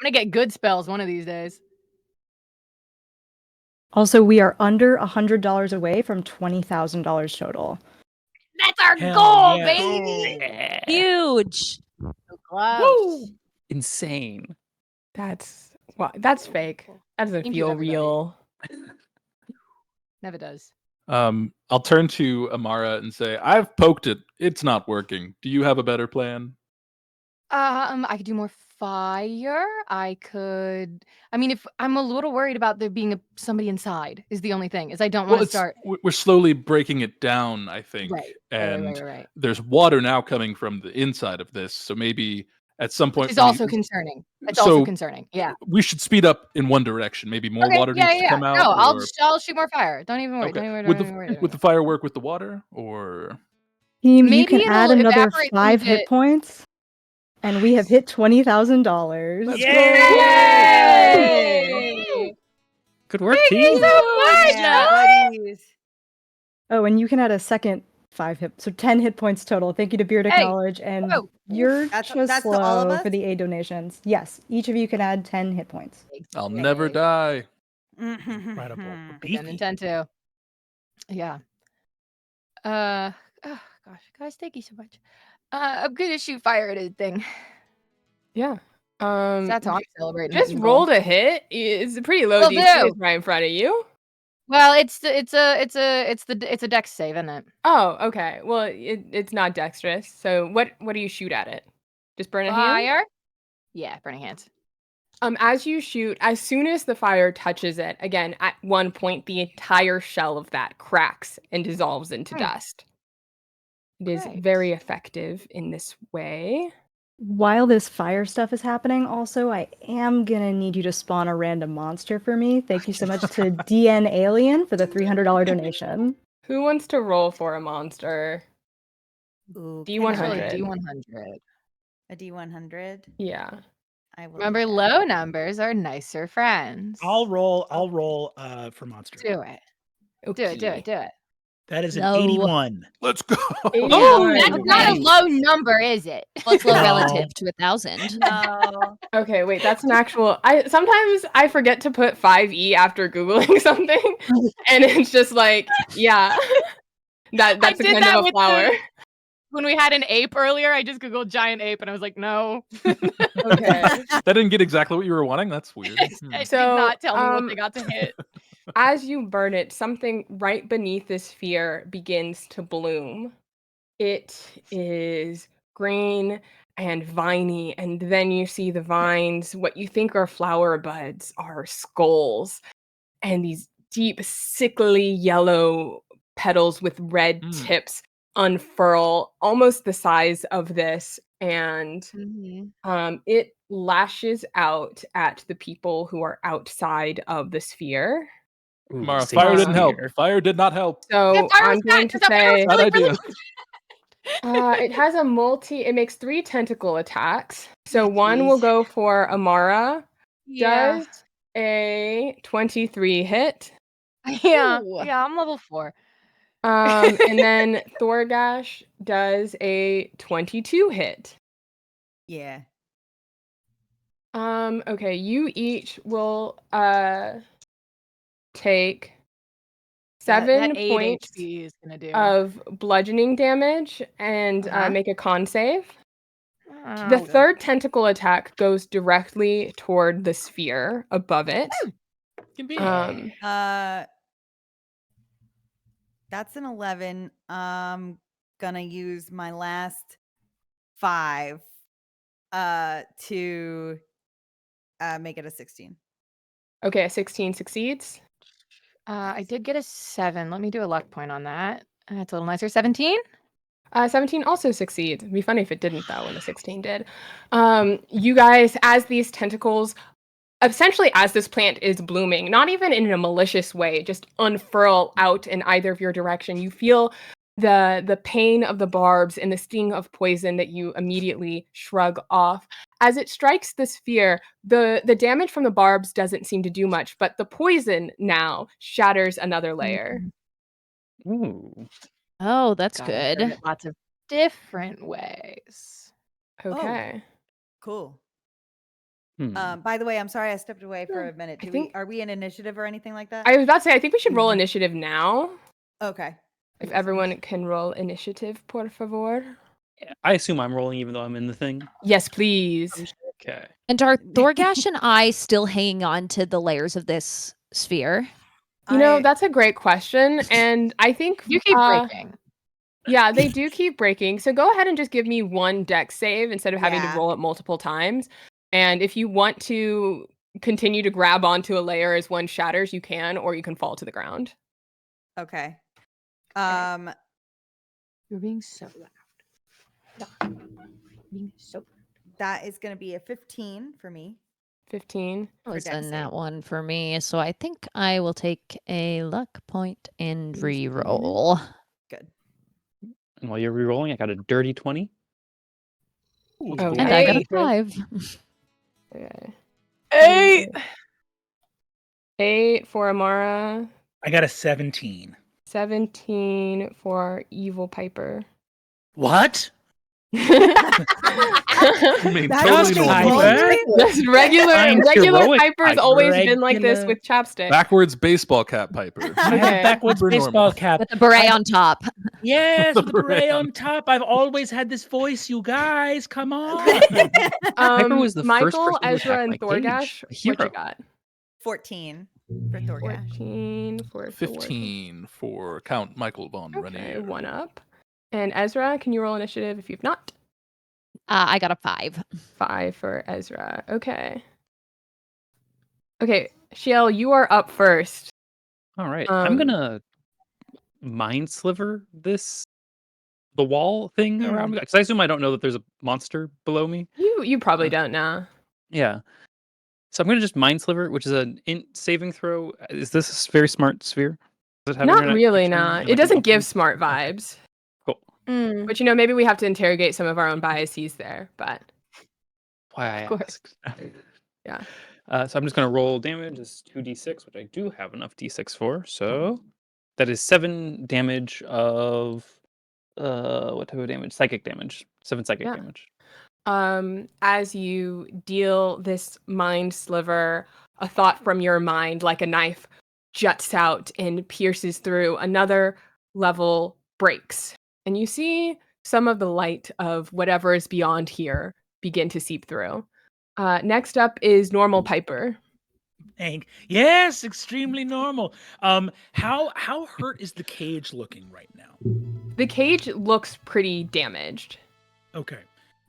gonna get good spells one of these days. Also, we are under $100 away from $20,000 total. That's our Hell goal, yeah. baby! Huge. So close. Insane. That's fake. That doesn't Thank you, feel everybody. real. Never does. I'll turn to Amara and say, I've poked it. It's not working. Do you have a better plan? I could do more fire. I mean, if I'm a little worried about there being somebody inside is the only thing. Is I don't want to start. We're slowly breaking it down, I think. Right. And Right. there's water now coming from the inside of this. So maybe at some point. Which is also concerning. It's So- also concerning. Yeah. We should speed up in one direction. Maybe more Okay, water needs to come out. No, or... I'll shoot more fire. Don't even worry. Okay. Don't even worry. Would Don't even worry. the firework with the water, or Team, you Maybe can it'll add another evaporate 5 when you hit points, and we have hit $20,000. Let's Yay! Good work, Thank you team. so much. Yeah, buddies. Oh, and you can add a second 5 hit, so 10 hit points total. Thank you to Beard Hey, Acknowledge, and whoa. you're That's just to all of slow us? for the aid donations. Yes, each of you can add 10 hit points. I'll never die. Incredible. Didn't Beefy. intend to. Yeah. Oh, gosh, guys, thank you so much. I'm gonna shoot fire at a thing. Yeah. That's how I'm celebrating. Just people. rolled a hit. It's a pretty low Will DC do. is right in front of you. Well, it's a dex save, isn't it? Oh, okay. Well, it's not dexterous. So what do you shoot at it? Just burn a hand? Fire. Yeah, burning hands. As you shoot, as soon as the fire touches it, again, at one point, the entire shell of that cracks and dissolves into dust. It is Great. very effective in this way. While this fire stuff is happening, also, I am gonna need you to spawn a random monster for me. Thank you so much to DN Alien for the $300 donation. Who wants to roll for a monster? Ooh, D100. D100. A D100. Yeah. I will. Remember, low numbers are nicer friends. I'll roll for monster. Do it. Do it. Do it. Do it. That is an No. 81. Let's go. Oh, That's not a okay. low number, is it? What's low No. relative to 1,000? No. Okay, wait, that's an actual. Sometimes I forget to put 5e after googling something, and it's just like, yeah, that's a did kind that of a with flower. When we had an ape earlier, I just googled giant ape, and I was like, no. Okay, That didn't get exactly what you were wanting. That's weird. It did So, not tell me what they got to hit. as you burn it, something right beneath the sphere begins to bloom. It is green and viney, and then you see the vines. What you think are flower buds are skulls, and these deep, sickly yellow petals with red tips unfurl, almost the size of this, and it lashes out at the people who are outside of the sphere. Ooh, Mara, safe fire didn't help. sphere. Fire did not help. So Yeah, fire was I'm going bad, to 'cause that fire was say Bad really, idea. it has it makes 3 tentacle attacks. So Oh, one will geez. go for Amara. Yeah. Does a 23 hit. Yeah. Ooh. Yeah, I'm level 4. And then Thorgash does a 22 hit. Yeah. Okay, you each will take 7 that 8 points HP is gonna do. of bludgeoning damage and make a con save. The Oh, third tentacle attack goes directly toward the sphere above it. That's an 11. Gonna use my last 5 to make it a 16. Okay, a 16 succeeds. I did get a 7. Let me do a luck point on that. That's a little nicer. 17? 17 also succeeds. It'd be funny if it didn't, though, when the 16 did. You guys, as these tentacles, essentially as this plant is blooming, not even in a malicious way, just unfurl out in either of your direction, you feel the pain of the barbs and the sting of poison that you immediately shrug off. As it strikes the sphere, the damage from the barbs doesn't seem to do much, but the poison now shatters another layer. Ooh. Oh, that's Gotta hurt good. it lots of different ways. Okay. Cool. Hmm. By the way, I'm sorry I stepped away for a minute. I think- Are we in initiative or anything like that? I was about to say, I think we should roll initiative now. Okay. If everyone can roll initiative, por favor. I assume I'm rolling even though I'm in the thing. Yes, please. Okay. And are Thorgash and I still hanging on to the layers of this sphere? You know, that's a great question. And I think You keep breaking. Yeah, they do keep breaking. So go ahead and just give me one dex save instead of having to Yeah. roll it multiple times. And if you want to continue to grab onto a layer as one shatters, you can, or you can fall to the ground. Okay. You're being so loud. Being so That is going to be a 15 for me. 15. That was dex in that save. one for me, so I think I will take a luck point and re-roll. Good. And while you're re-rolling, I got a dirty 20. Okay. And I got a 5. Okay. 8. 8 for Amara. I got a 17. 17 for Evil Piper. What? You mean That's totally just normal. Piper. That's regular I'm heroic Piper's Piper. always been like this Regular. with chapstick. Backwards baseball cap Piper. I have Okay. a backwards Super baseball normal. cap. With the beret on top. Yes, The with the beret beret on top. I've always had this voice, you guys. Come on. Piper was the first Michael, person to Ezra, attack and my Thorgash, cage. A what you hero. got? 14 for Thorgash. 14 for 15 for Count Michael von Okay, Renier. 1 up. And Ezra, can you roll initiative if you've not? I got a 5. 5 for Ezra. Okay. Okay, Shiel, you are up first. All right. I'm Um, gonna mind sliver the wall thing around me because I assume I don't know that there's a monster below me. You probably don't know. Yeah. So I'm gonna just mind sliver, which is an int saving throw. Is this a very smart sphere? Does it have Not internet really, connection nah. and, It like, an doesn't open- give smart Okay, vibes. cool. Mm. But maybe we have to interrogate some of our own biases there. But Why I of course. asked. Yeah. So I'm just gonna roll damage as 2d6, which I do have enough d6 for. So that is 7 damage of what type of damage? Psychic damage. 7 psychic Yeah. damage. As you deal this mind sliver, a thought from your mind, like a knife, juts out and pierces through. Another level breaks, and you see some of the light of whatever is beyond here begin to seep through. Next up is normal Piper. Yes, extremely normal. How hurt is the cage looking right now? The cage looks pretty damaged. Okay,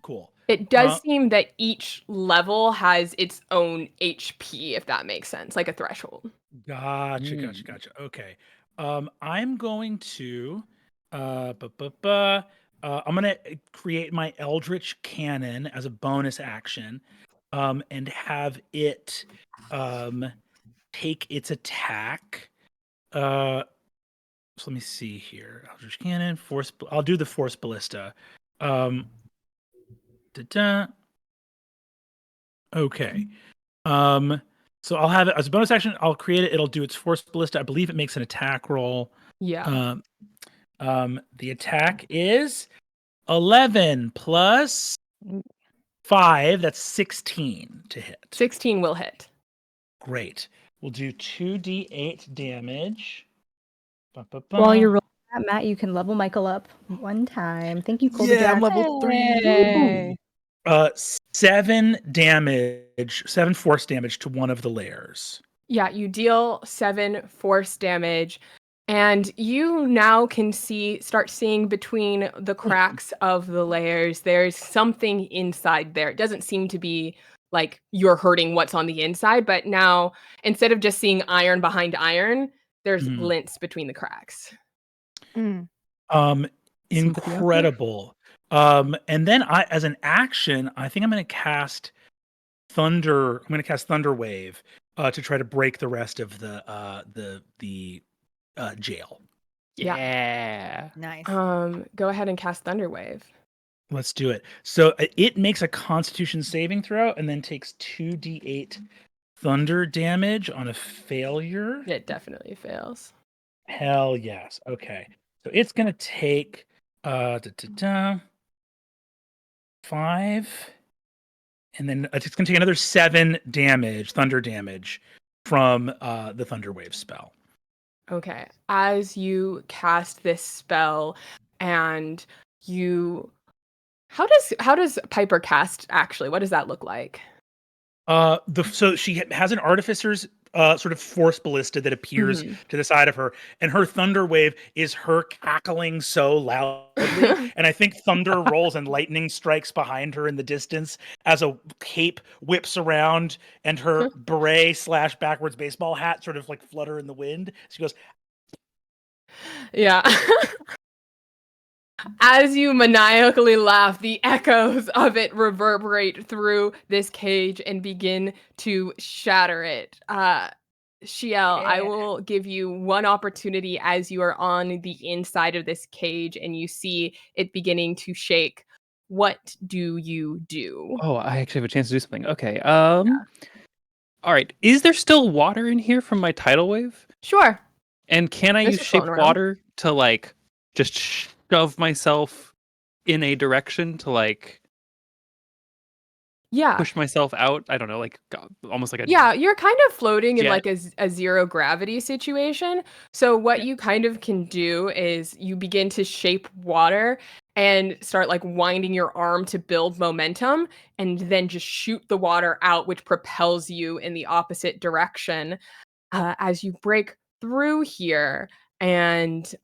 cool. It does seem that each level has its own HP, if that makes sense, like a threshold. Gotcha. Okay. I'm going to I'm gonna create my Eldritch Cannon as a bonus action, and have it take its attack. So let me see here. Eldritch Cannon, I'll do the Force Ballista. Da-da. Okay. So I'll have it as a bonus action. I'll create it. It'll do its Force Ballista. I believe it makes an attack roll. Yeah. The attack is 11 plus 5. That's 16 to hit. 16 will hit. Great. We'll do 2d8 damage. While you're rolling that, Matt, you can level Michael up one time. Thank you, Colby Yeah, I'm Jack. level 3. Yay. 7 damage, 7 force damage to one of the layers. Yeah, you deal 7 force damage, and you now can start seeing between the cracks of the layers. There's something inside there. It doesn't seem to be like you're hurting what's on the inside, but now instead of just seeing iron behind iron, there's glints between the cracks. Mm. Incredible. And then as an action, I think I'm going to cast Thunder. I'm going to cast Thunder Wave to try to break the rest of the jail. Yeah. Nice. Go ahead and cast Thunder Wave. Let's do it. So it makes a Constitution saving throw and then takes 2d8 thunder damage on a failure. It definitely fails. Hell yes. Okay. So it's going to take 5, and then it's going to take another 7 damage, thunder damage, from the Thunder Wave spell. Okay. As you cast this spell and you how does Piper cast actually? What does that look like? So she has an artificer's sort of force ballista that appears to the side of her, and her thunder wave is her cackling so loudly, and I think thunder rolls and lightning strikes behind her in the distance as a cape whips around, and her beret / backwards baseball hat sort of like flutter in the wind. She goes, yeah. As you maniacally laugh, the echoes of it reverberate through this cage and begin to shatter it. Shiel, I will give you one opportunity as you are on the inside of this cage and you see it beginning to shake. What do you do? Oh, I actually have a chance to do something. Okay. All right. Is there still water in here from my tidal wave? Sure. And can I There's use just shape floating around. water to like just shove myself in a direction to like Yeah. push myself out? I don't know, like almost like a Yeah, you're kind of floating in jet. like a zero gravity situation. So what you kind of can do is you begin to shape water and start like winding your arm to build momentum and then just shoot the water out, which propels you in the opposite direction as you break through here. And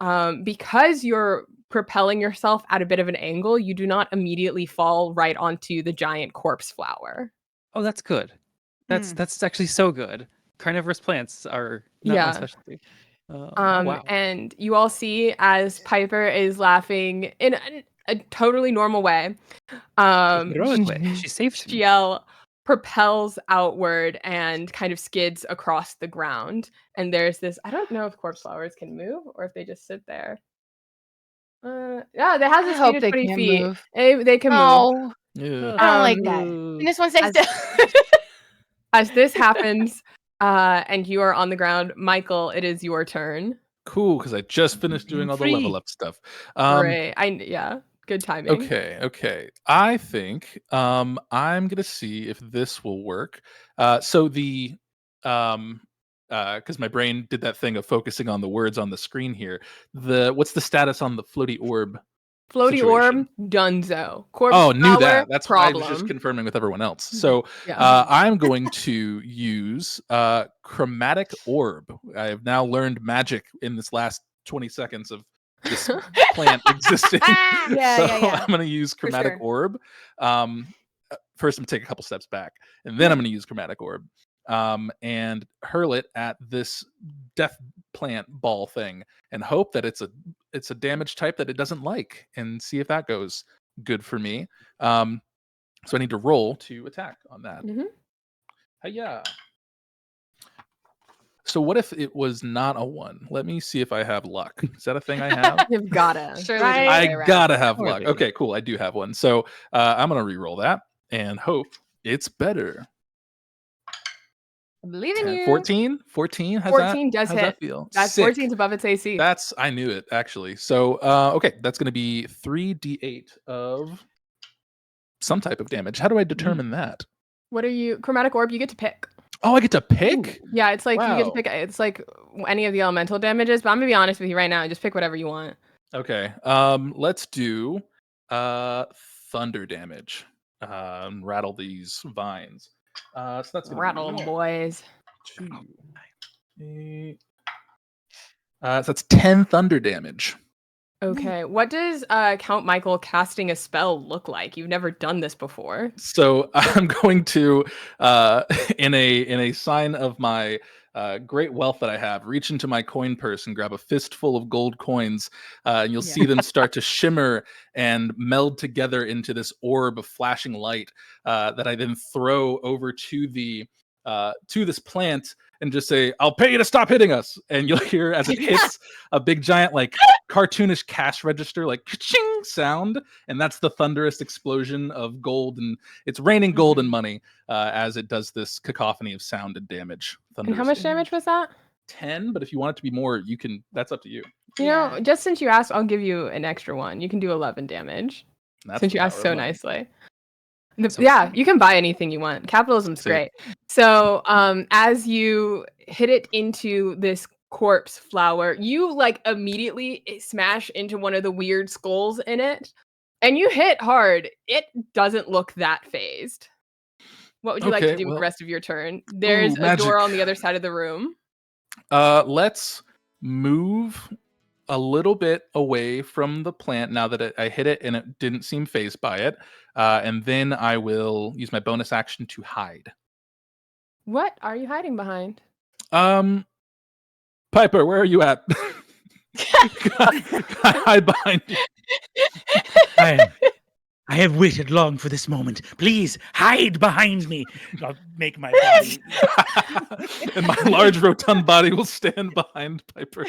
because you're propelling yourself at a bit of an angle, you do not immediately fall right onto the giant corpse flower. Oh, that's good. That's actually so good. Carnivorous plants are not my specialty. Oh, wow. And you all see as Piper is laughing in a totally normal way. Heroic way. She saved me. Shiel propels outward and kind of skids across the ground. And there's this, I don't know if corpse flowers can move or if they just sit there. Yeah, they have I this hope speed of they 20 can't feet. move. They can move. Oh, Yeah. I don't like that. Ooh. And this one stays As- still. As this happens, and you are on the ground, Michael, it is your turn. Cool, because I just finished doing all the level Free. up stuff. Great. Yeah, good timing. Okay. I think I'm gonna see if this will work. So the because my brain did that thing of focusing on the words on the screen here. What's the status on the floaty orb? Floaty situation? orb, Dunzo. Corpse Oh, knew flower, that. That's why I was just problem. confirming with everyone else. So Yeah. I'm going to use chromatic orb. I have now learned magic in this last 20 seconds of this plant existing. Yeah, So yeah. I'm going to use chromatic sure. orb. First, I'm going to take a couple steps back, and then I'm going to use chromatic orb and hurl it at this death plant ball thing, and hope that it's a damage type that it doesn't like, and see if that goes good for me. So I need to roll to attack on that. Hiya. So what if it was not a 1? Let me see if I have luck. Is that a thing I have? You've gotta. Surely right? the other way I around. gotta have luck. Surely. Okay, cool. I do have one. So I'm gonna re-roll that and hope it's better. I believe in you. 14? 14? 14 does how's hit. that feel? That's Sick. 14's above its AC. I knew it actually. So okay, that's gonna be 3d8 of some type of damage. How do I determine that? What are you? Chromatic orb, you get to pick. Oh, I get to pick? Yeah, it's like you get to Wow. pick. It's like any of the elemental damages, but I'm gonna be honest with you right now. Just pick whatever you want. Okay. Let's do thunder damage. Rattle these vines. So that's gonna Rattle be boys. 2, 8. So that's 10 thunder damage. Okay. What does Count Michael casting a spell look like? You've never done this before. So I'm going to, in a sign of my great wealth that I have, reach into my coin purse and grab a fistful of gold coins, and you'll see them start to shimmer and meld together into this orb of flashing light that I then throw over to this plant and just say, "I'll pay you to stop hitting us." And you'll hear as it hits a big giant, like cartoonish cash register, like ka-ching sound, and that's the thunderous explosion of gold, and it's raining gold and money as it does this cacophony of sound and damage. And how much damage was that? 10, but if you want it to be more, you can. That's up to you. You know, just since you asked, I'll give you an extra one. You can do 11 damage. That's Since you the asked power so of money. nicely. So- Yeah, you can buy anything you want. Capitalism's See. great. So, as you hit it into this corpse flower, you like immediately smash into one of the weird skulls in it, and you hit hard. It doesn't look that phased. What would you like to do with the rest of your turn? There's a magic. door on the other side of the room. Let's move a little bit away from the plant now that I hit it and it didn't seem phased by it. And then I will use my bonus action to hide. What are you hiding behind? Piper, where are you at? Hide behind you. I have waited long for this moment. Please hide behind me. I'll make my body. And my large rotund body will stand behind Piper.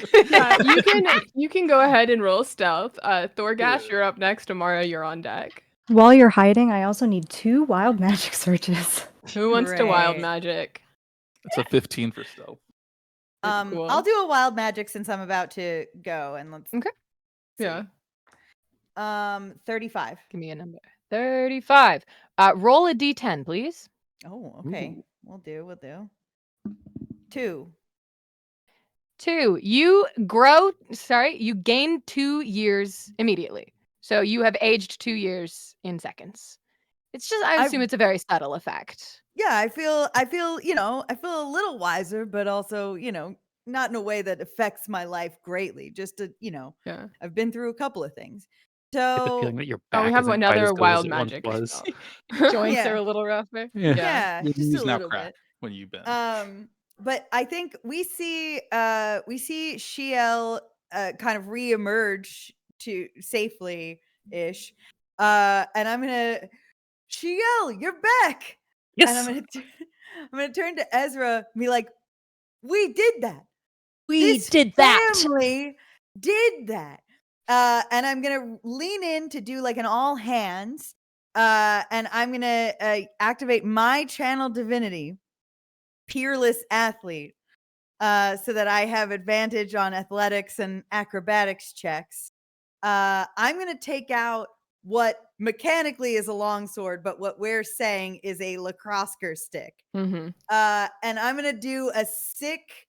You can go ahead and roll stealth. Thorgash, you're up next. Tomorrow, you're on deck. While you're hiding, I also need 2 wild magic searches. Who wants to wild Great. magic? It's a 15 for stealth. Cool. I'll do a wild magic since I'm about to go, and let's. Okay. see. Yeah. 35. Give me a number. 35. Roll a d10, please. Oh, okay. Ooh. We'll do. 2. 2. You gain 2 years immediately. So you have aged 2 years in seconds. It's just, I assume it's a very subtle effect. Yeah, I feel, I feel a little wiser, but also, not in a way that affects my life greatly. Just to, Yeah. I've been through a couple of things. Get the So feeling that your Oh, back we have isn't quite as another good as wild it once magic. was. spell. Joints Yeah. are a little rougher. yeah, Your just knees a now little crack bit. when you've been. But I think we see Shiel kind of reemerge to safely ish. And I'm gonna, Shiel, you're back. And I'm gonna turn to Ezra and be like, "We did that. We This did that. family did that." And I'm gonna lean in to do like an all hands. And I'm gonna activate my channel divinity, Peerless Athlete, so that I have advantage on athletics and acrobatics checks. I'm gonna take out what mechanically is a longsword, but what we're saying is a lacrosse stick. Mm-hmm. And I'm gonna do a sick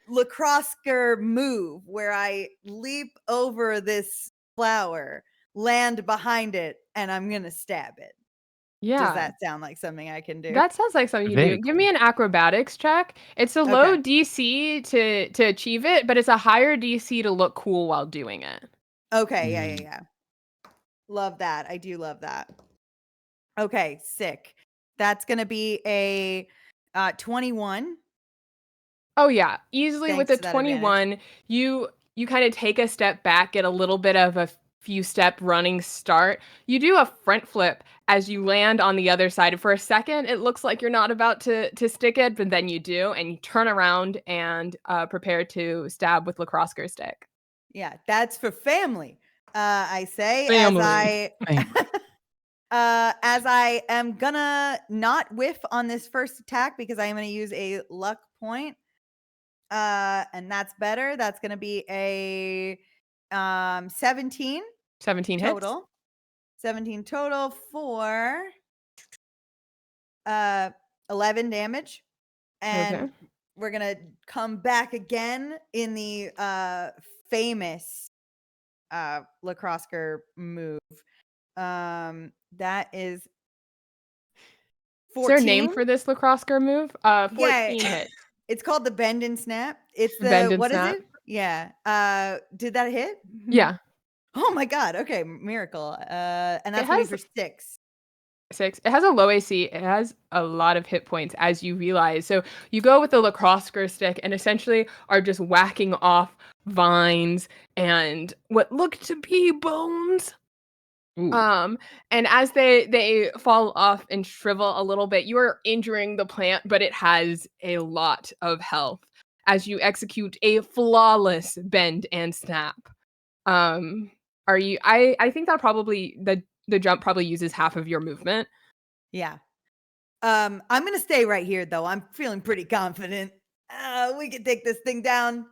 lacrosse move where I leap over this flower, land behind it, and I'm gonna stab it. Yeah. Does that sound like something I can do? That sounds like something you Very do. Give me an acrobatics check. It's a low DC to achieve it, but it's a higher DC to look cool while doing it. Okay, yeah. Love that. I do love that. Okay, sick. That's gonna be a 21. Oh yeah, easily with Thanks a to that 21, you kind of take a step back, get a little bit of a few step running start. You do a front flip as you land on the other side. For a second, it looks like you're not about to stick it, but then you do, and you turn around and prepare to stab with lacrosse stick. Yeah, that's for family. I say Family. as I am gonna not whiff on this first attack because I am gonna use a luck point. And that's better. That's gonna be a 17 17 hits. total. 17 total for 11 damage. And Okay. we're gonna come back again in the famous lacrosse move. That is 14. Is there a name for this lacrosse move? 14 hits. It's called the bend and snap. It's the Bend and what snap. is it? Yeah. Did that hit? Yeah. Oh my god. Okay, miracle. And that's gonna be for 6. 6. It has a low AC. It has a lot of hit points, as you realize. So you go with the lacrosse stick and essentially are just whacking off vines and what look to be bones. Ooh. And as they fall off and shrivel a little bit, you are injuring the plant, but it has a lot of health as you execute a flawless bend and snap. Are you? I think that probably the jump probably uses half of your movement. Yeah. I'm gonna stay right here though. I'm feeling pretty confident. We can take this thing down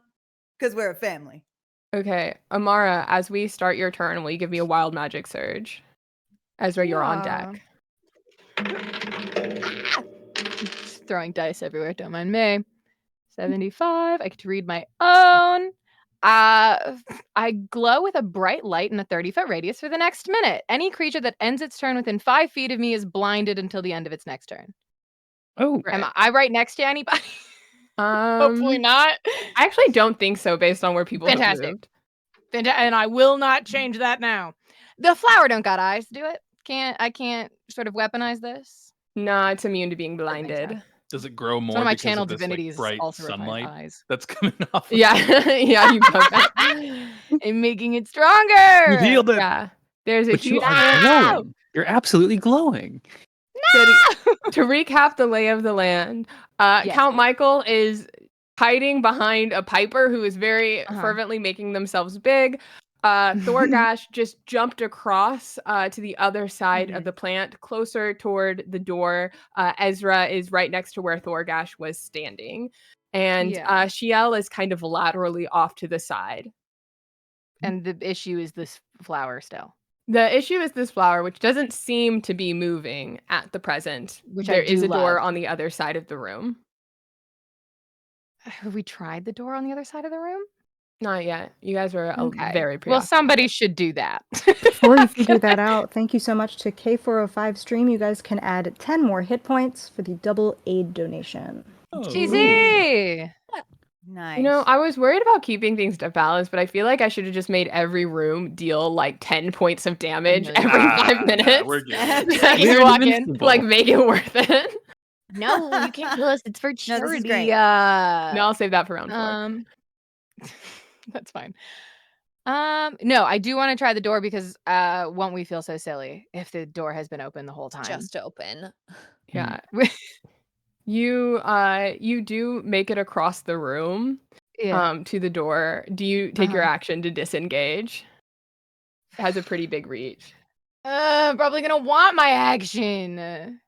because we're a family. Okay, Amara, as we start your turn, will you give me a wild magic surge? Ezra, you're on deck. Just throwing dice everywhere. Don't mind me. 75. I get to read my own. I glow with a bright light in a 30-foot radius for the next minute. Any creature that ends its turn within 5 feet of me is blinded until the end of its next turn. Oh, Am I right next to anybody? Hopefully not. I actually don't think so, based on where people have Fantastic. moved. And I will not change that now. The flower don't got eyes. Do it. I can't sort of weaponize this. Nah, it's immune to being blinded. Does it grow more One of my because channel of this divinities like, bright also requires sunlight eyes. that's coming off? Yeah, yeah, you got that. And making it stronger. You healed it. Yeah, there's a but you huge. are glowing. You're absolutely glowing. To recap the lay of the land, Yes, Count please. Michael is hiding behind a piper who is very fervently making themselves big. Thorgash just jumped across to the other side of the plant, closer toward the door. Ezra is right next to where Thorgash was standing. And Shiel is kind of laterally off to the side. And the issue is this flower still. The issue is this flower, which doesn't seem to be moving at the present. Which there I do is a door love. on the other side of the room. Have we tried the door on the other side of the room? Not yet. You guys were very preoccupied. Well, somebody should do that. Before you figure that out, thank you so much to K405 Stream. You guys can add 10 more hit points for the double aid donation. Cheesy. Nice. You know, I was worried about keeping things to balance, but I feel like I should have just made every room deal like 10 points of damage every 5 minutes. We're good. You walk in, like, make it worth it. No, you can't kill us. It's for No, this is charity. great. No, I'll save that for round 4. That's fine. No, I do want to try the door because won't we feel so silly if the door has been open the whole time? Just open. Yeah. You do make it across the room Yeah. to the door. Do you take your Uh-huh. action to disengage? It has a pretty big reach. Probably gonna want my action.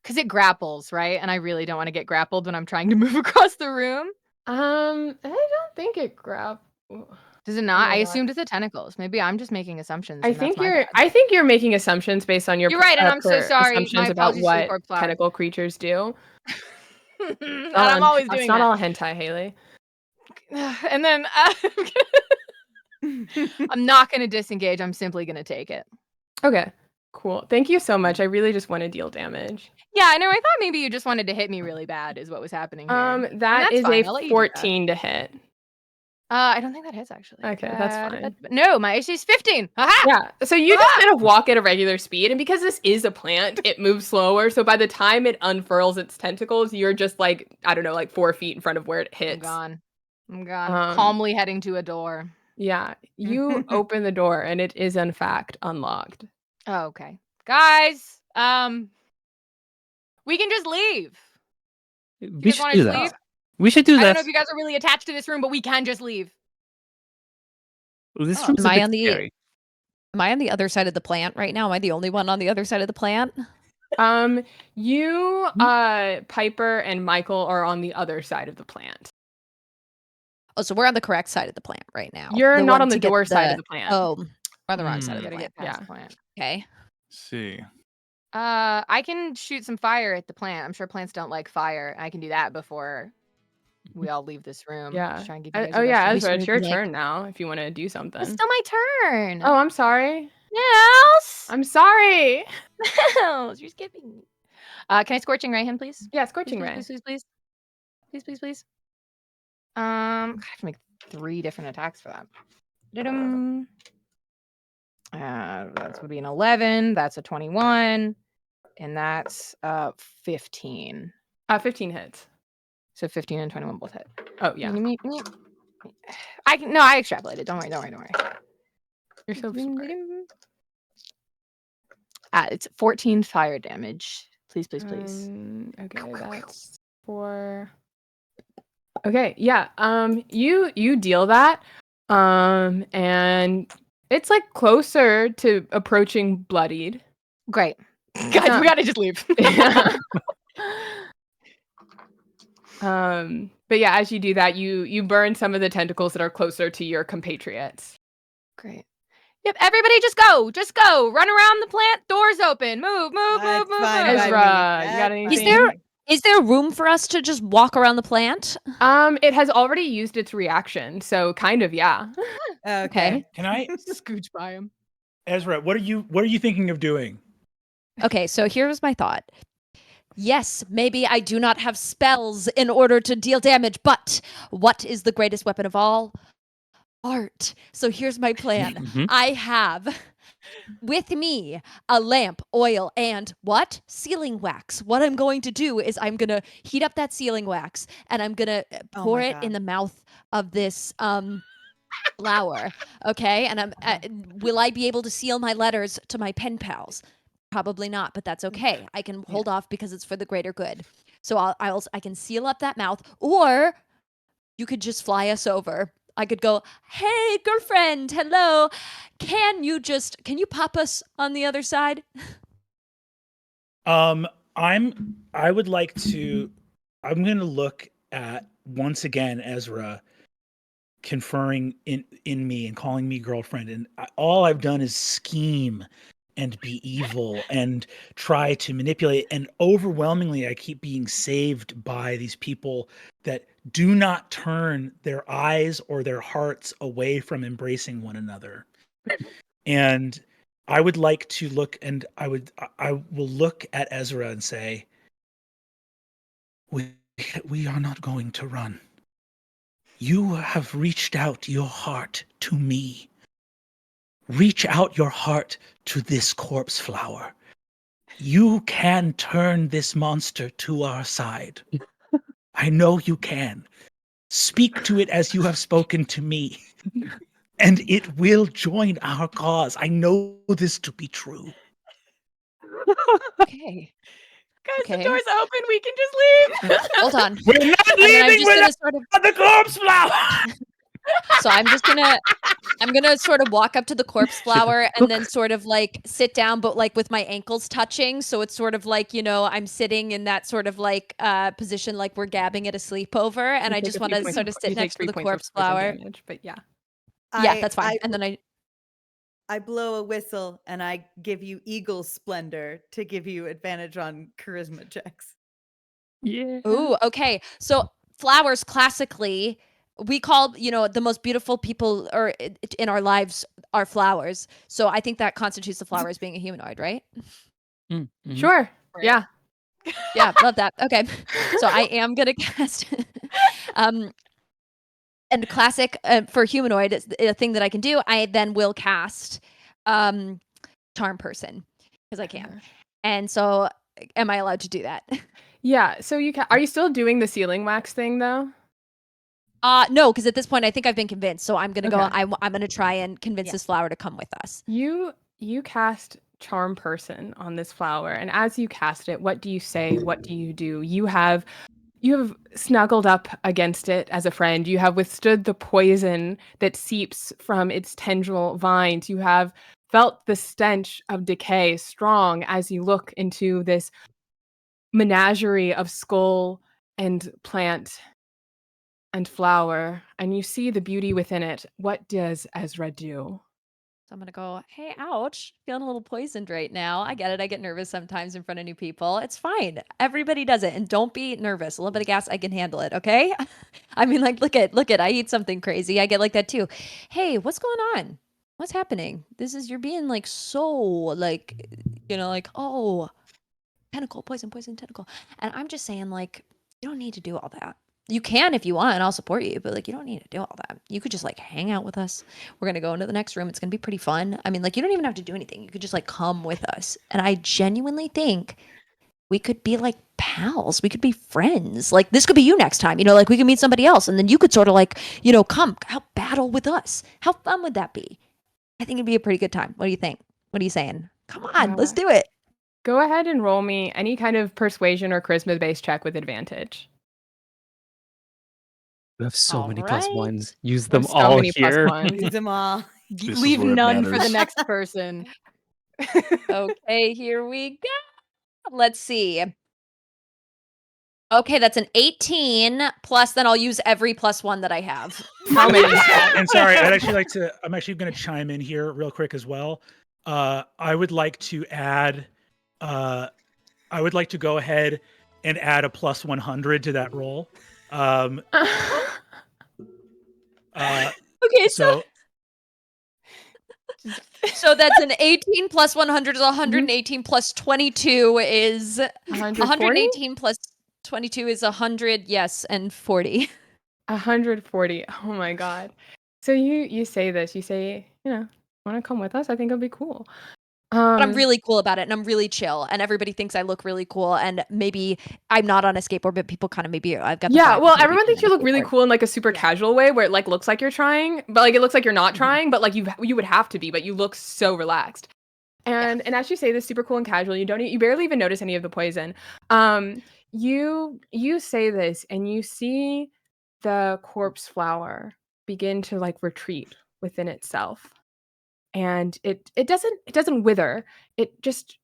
Because it grapples, right? And I really don't want to get grappled when I'm trying to move across the room. I don't think it grab. Does it not? I Yeah. assumed it's the tentacles. Maybe I'm just making assumptions. I and think that's my you're. bad. I think you're making assumptions based on your. You're right, and I'm so sorry. Assumptions My about apologies to the what corpse flower. tentacle creatures do. And I'm always That's doing not that. all hentai, Haley. And then I'm not going to disengage. I'm simply going to take it. Okay, cool. Thank you so much. I really just want to deal damage. Yeah, I know. I thought maybe you just wanted to hit me really bad is what was happening here. That is fine. I'll let a you do that. 14 to hit. I don't think that hits, actually. Okay, that's fine. No, my AC is 15. Aha! Yeah, so you just kind of walk at a regular speed, and because this is a plant, it moves slower. So by the time it unfurls its tentacles, you're just like, I don't know, like 4 feet in front of where it hits. I'm gone. Calmly heading to a door. Yeah, you open the door, and it is in fact unlocked. Oh, okay. Guys, we can just leave. We should wanna do just that. leave? We should do I don't know that. if you guys are really attached to this room, but we can just leave. This Oh. room's a Am I bit on the- scary. Am I on the other side of the plant right now? Am I the only one on the other side of the plant? You, Piper, and Michael are on the other side of the plant. Oh, so we're on the correct side of the plant right now. You're not one on the to get door side of the plant. Oh, we're on the wrong side of the Gotta plant. get past Yeah. the plant. Okay. See. I can shoot some fire at the plant. I'm sure plants don't like fire. I can do that before we all leave this room. Yeah. Just try and give you guys Oh your yeah, best Ezra, should it's your be like- turn now. If you want to do something. It's still my turn. Oh, I'm sorry. Yes. I'm sorry. You're skipping me. Can I scorching ray him, please? Yeah, scorching Please, ray. please. I have to make 3 different attacks for that. That would be an 11. That's a 21, and that's 15. 15 hits. So 15 and 21 both hit. Oh yeah. I extrapolated. Don't worry. You're so smart. It's 14 fire damage. Please. Okay, that's 4. Okay, yeah. You deal that. And it's like closer to approaching bloodied. Great. Guys, we gotta just leave. Yeah. But yeah, as you do that, you burn some of the tentacles that are closer to your compatriots. Great. Yep, everybody just go. Run around the plant, doors open. Move. That's fine by me. Ezra, you got That's anything? Is there room for us to just walk around the plant? It has already used its reaction, so kind of, yeah. Okay. Can I, Scooch by him. Ezra? What are you thinking of doing? Okay, so here's my thought. Yes, maybe I do not have spells in order to deal damage, but what is the greatest weapon of all? Art. So here's my plan. Mhm. I have with me a lamp, oil, and what? Sealing wax. What I'm going to do is I'm going to heat up that sealing wax and I'm going to Oh pour my it God. in the mouth of this flower. Okay? And will I be able to seal my letters to my pen pals? Probably not, but that's okay. I can hold off because it's for the greater good. So I can seal up that mouth, or you could just fly us over. I could go, hey, girlfriend, hello. Can you pop us on the other side? I'm gonna look at once again Ezra conferring in me and calling me girlfriend, and all I've done is scheme and be evil and try to manipulate, and overwhelmingly I keep being saved by these people that do not turn their eyes or their hearts away from embracing one another. And I would like to look, and I will look at Ezra and say, we are not going to run. You have reached out your heart to me. Reach out your heart to this corpse flower. You can turn this monster to our side. I know you can. Speak to it as you have spoken to me. and it will join our cause. I know this to be true. Okay. Guys, the Okay. door's open. We can just leave. Hold on. We're not And then I'm leaving just gonna without sort of the corpse flower. so I'm gonna sort of walk up to the corpse flower and then sort of like sit down, but like with my ankles touching. So it's sort of like, I'm sitting in that sort of like position like we're gabbing at a sleepover. And I just want to sort of sit next to the corpse flower. Damage, but yeah. Yeah, that's fine. And then I blow a whistle and I give you Eagle Splendor to give you advantage on charisma checks. Yeah. ooh, okay. So flowers classically we call, the most beautiful people or in our lives are flowers. So I think that constitutes the flower as being a humanoid, right? Mm-hmm. Sure. Yeah. Yeah, love that. Okay. So I am going to cast and classic for humanoid is a thing that I can do. I then will cast charm person because I can. And so am I allowed to do that? Yeah. So are you still doing the sealing wax thing though? No, because at this point I think I've been convinced. So I'm gonna go. Okay. I'm gonna try and convince this flower to come with us. You cast charm person on this flower, and as you cast it, what do you say? What do you do? You have snuggled up against it as a friend. You have withstood the poison that seeps from its tendril vines. You have felt the stench of decay strong as you look into this menagerie of skull and plant and flower, and you see the beauty within it. What does Ezra do? So I'm gonna go, hey, ouch, feeling a little poisoned right now. I get it. I get nervous sometimes in front of new people. It's fine. Everybody does it. And don't be nervous. A little bit of gas, I can handle it, okay? I mean, like, look at, I eat something crazy. I get like that too. Hey, what's going on? What's happening? You're being like so like, like, oh, tentacle, poison, tentacle. And I'm just saying, like, you don't need to do all that. You can if you want, and I'll support you, but like you don't need to do all that. You could just like hang out with us. We're gonna go into the next room. It's gonna be pretty fun. I mean, like you don't even have to do anything. You could just like come with us. And I genuinely think we could be like pals. We could be friends. Like this could be you next time. Like we could meet somebody else, and then you could sort of like, come out battle with us. How fun would that be? I think it'd be a pretty good time. What do you think? What are you saying? Come on, let's do it. Go ahead and roll me any kind of persuasion or charisma-based check with advantage. You have so many All plus right. ones. Use There's them so all many plus here. ones. Use them all. This is Leave where it none for the matters. next person. Okay, here we go. Let's see. Okay, that's an 18 plus. Then I'll use every plus one that I have. How many? And sorry, I'm actually going to chime in here real quick as well. I would like to add, I would like to go ahead and add a plus 100 to that roll. Okay, so that's an 18 plus 100 is 118 plus 22 is 118 plus 22 is 100, yes, and 40. 140. Oh my god. So you say this. You say, want to come with us? I think it'll be cool. But I'm really cool about it, and I'm really chill, and everybody thinks I look really cool, and maybe I'm not on a skateboard, but people kind of maybe I've got. Yeah, well, everyone thinks you look really cool in like a super casual way, where it like looks like you're trying, but like it looks like you're not trying, but like you would have to be, but you look so relaxed. And as you say this, super cool and casual, you barely even notice any of the poison. You say this, and you see the corpse flower begin to like retreat within itself. And it doesn't wither. It just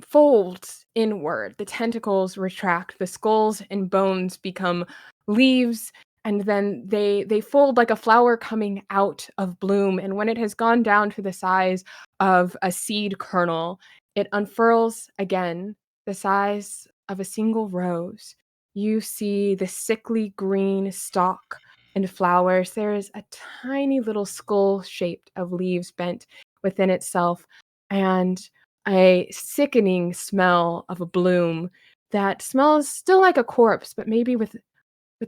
folds inward. The tentacles retract. The skulls and bones become leaves, and then they fold like a flower coming out of bloom. And when it has gone down to the size of a seed kernel, it unfurls again, the size of a single rose. You see the sickly green stalk and flowers. There is a tiny little skull shaped of leaves bent within itself, and a sickening smell of a bloom that smells still like a corpse, but maybe with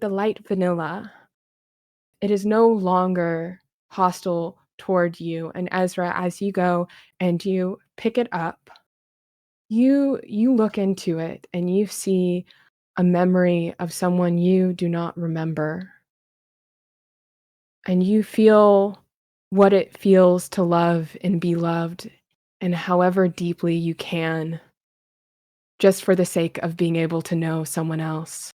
a light vanilla. It is no longer hostile toward you. And Ezra, as you go and you pick it up, you look into it and you see a memory of someone you do not remember. And you feel what it feels to love and be loved, and however deeply you can, just for the sake of being able to know someone else.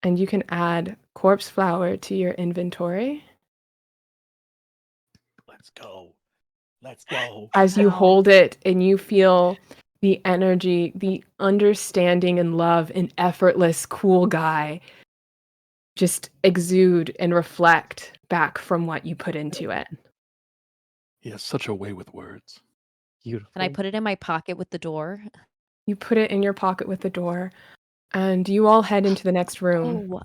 And you can add corpse flower to your inventory Let's go. Let's go. as you hold it and you feel the energy, the understanding and love and effortless cool guy just exude and reflect back from what you put into it. He has such a way with words. Beautiful. Can I put it in my pocket with the door? You put it in your pocket with the door, and you all head into the next room. Oh,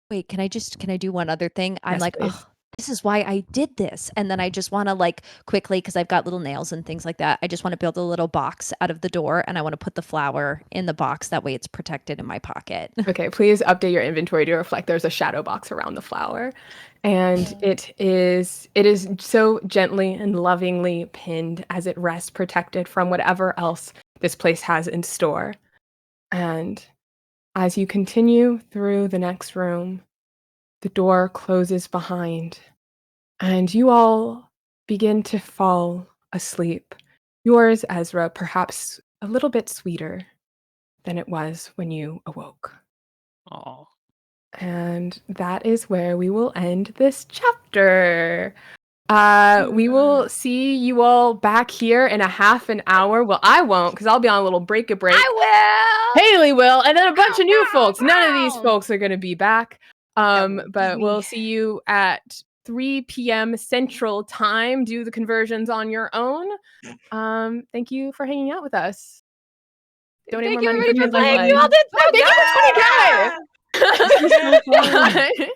wait, can I do one other thing? I'm Yes, like, please. oh, this is why I did this. And then I just want to like quickly, because I've got little nails and things like that. I just want to build a little box out of the door and I want to put the flower in the box. That way it's protected in my pocket. Okay, please update your inventory to reflect there's a shadow box around the flower. And it is so gently and lovingly pinned as it rests protected from whatever else this place has in store. And as you continue through the next room, the door closes behind, and you all begin to fall asleep. Yours, Ezra, perhaps a little bit sweeter than it was when you awoke. Aw. And that is where we will end this chapter. We will see you all back here in a half an hour. Well, I won't, because I'll be on a little break. I will. Haley will, and then a bunch of new folks. None of these folks are going to be back. But Disney. we'll see you at 3 p.m. Central Time. Do the conversions on your own. Thank you for hanging out with us. Donate Thank more you money everybody for for playing. Lifeline. You all did so Thank you for 20K. This is so fun.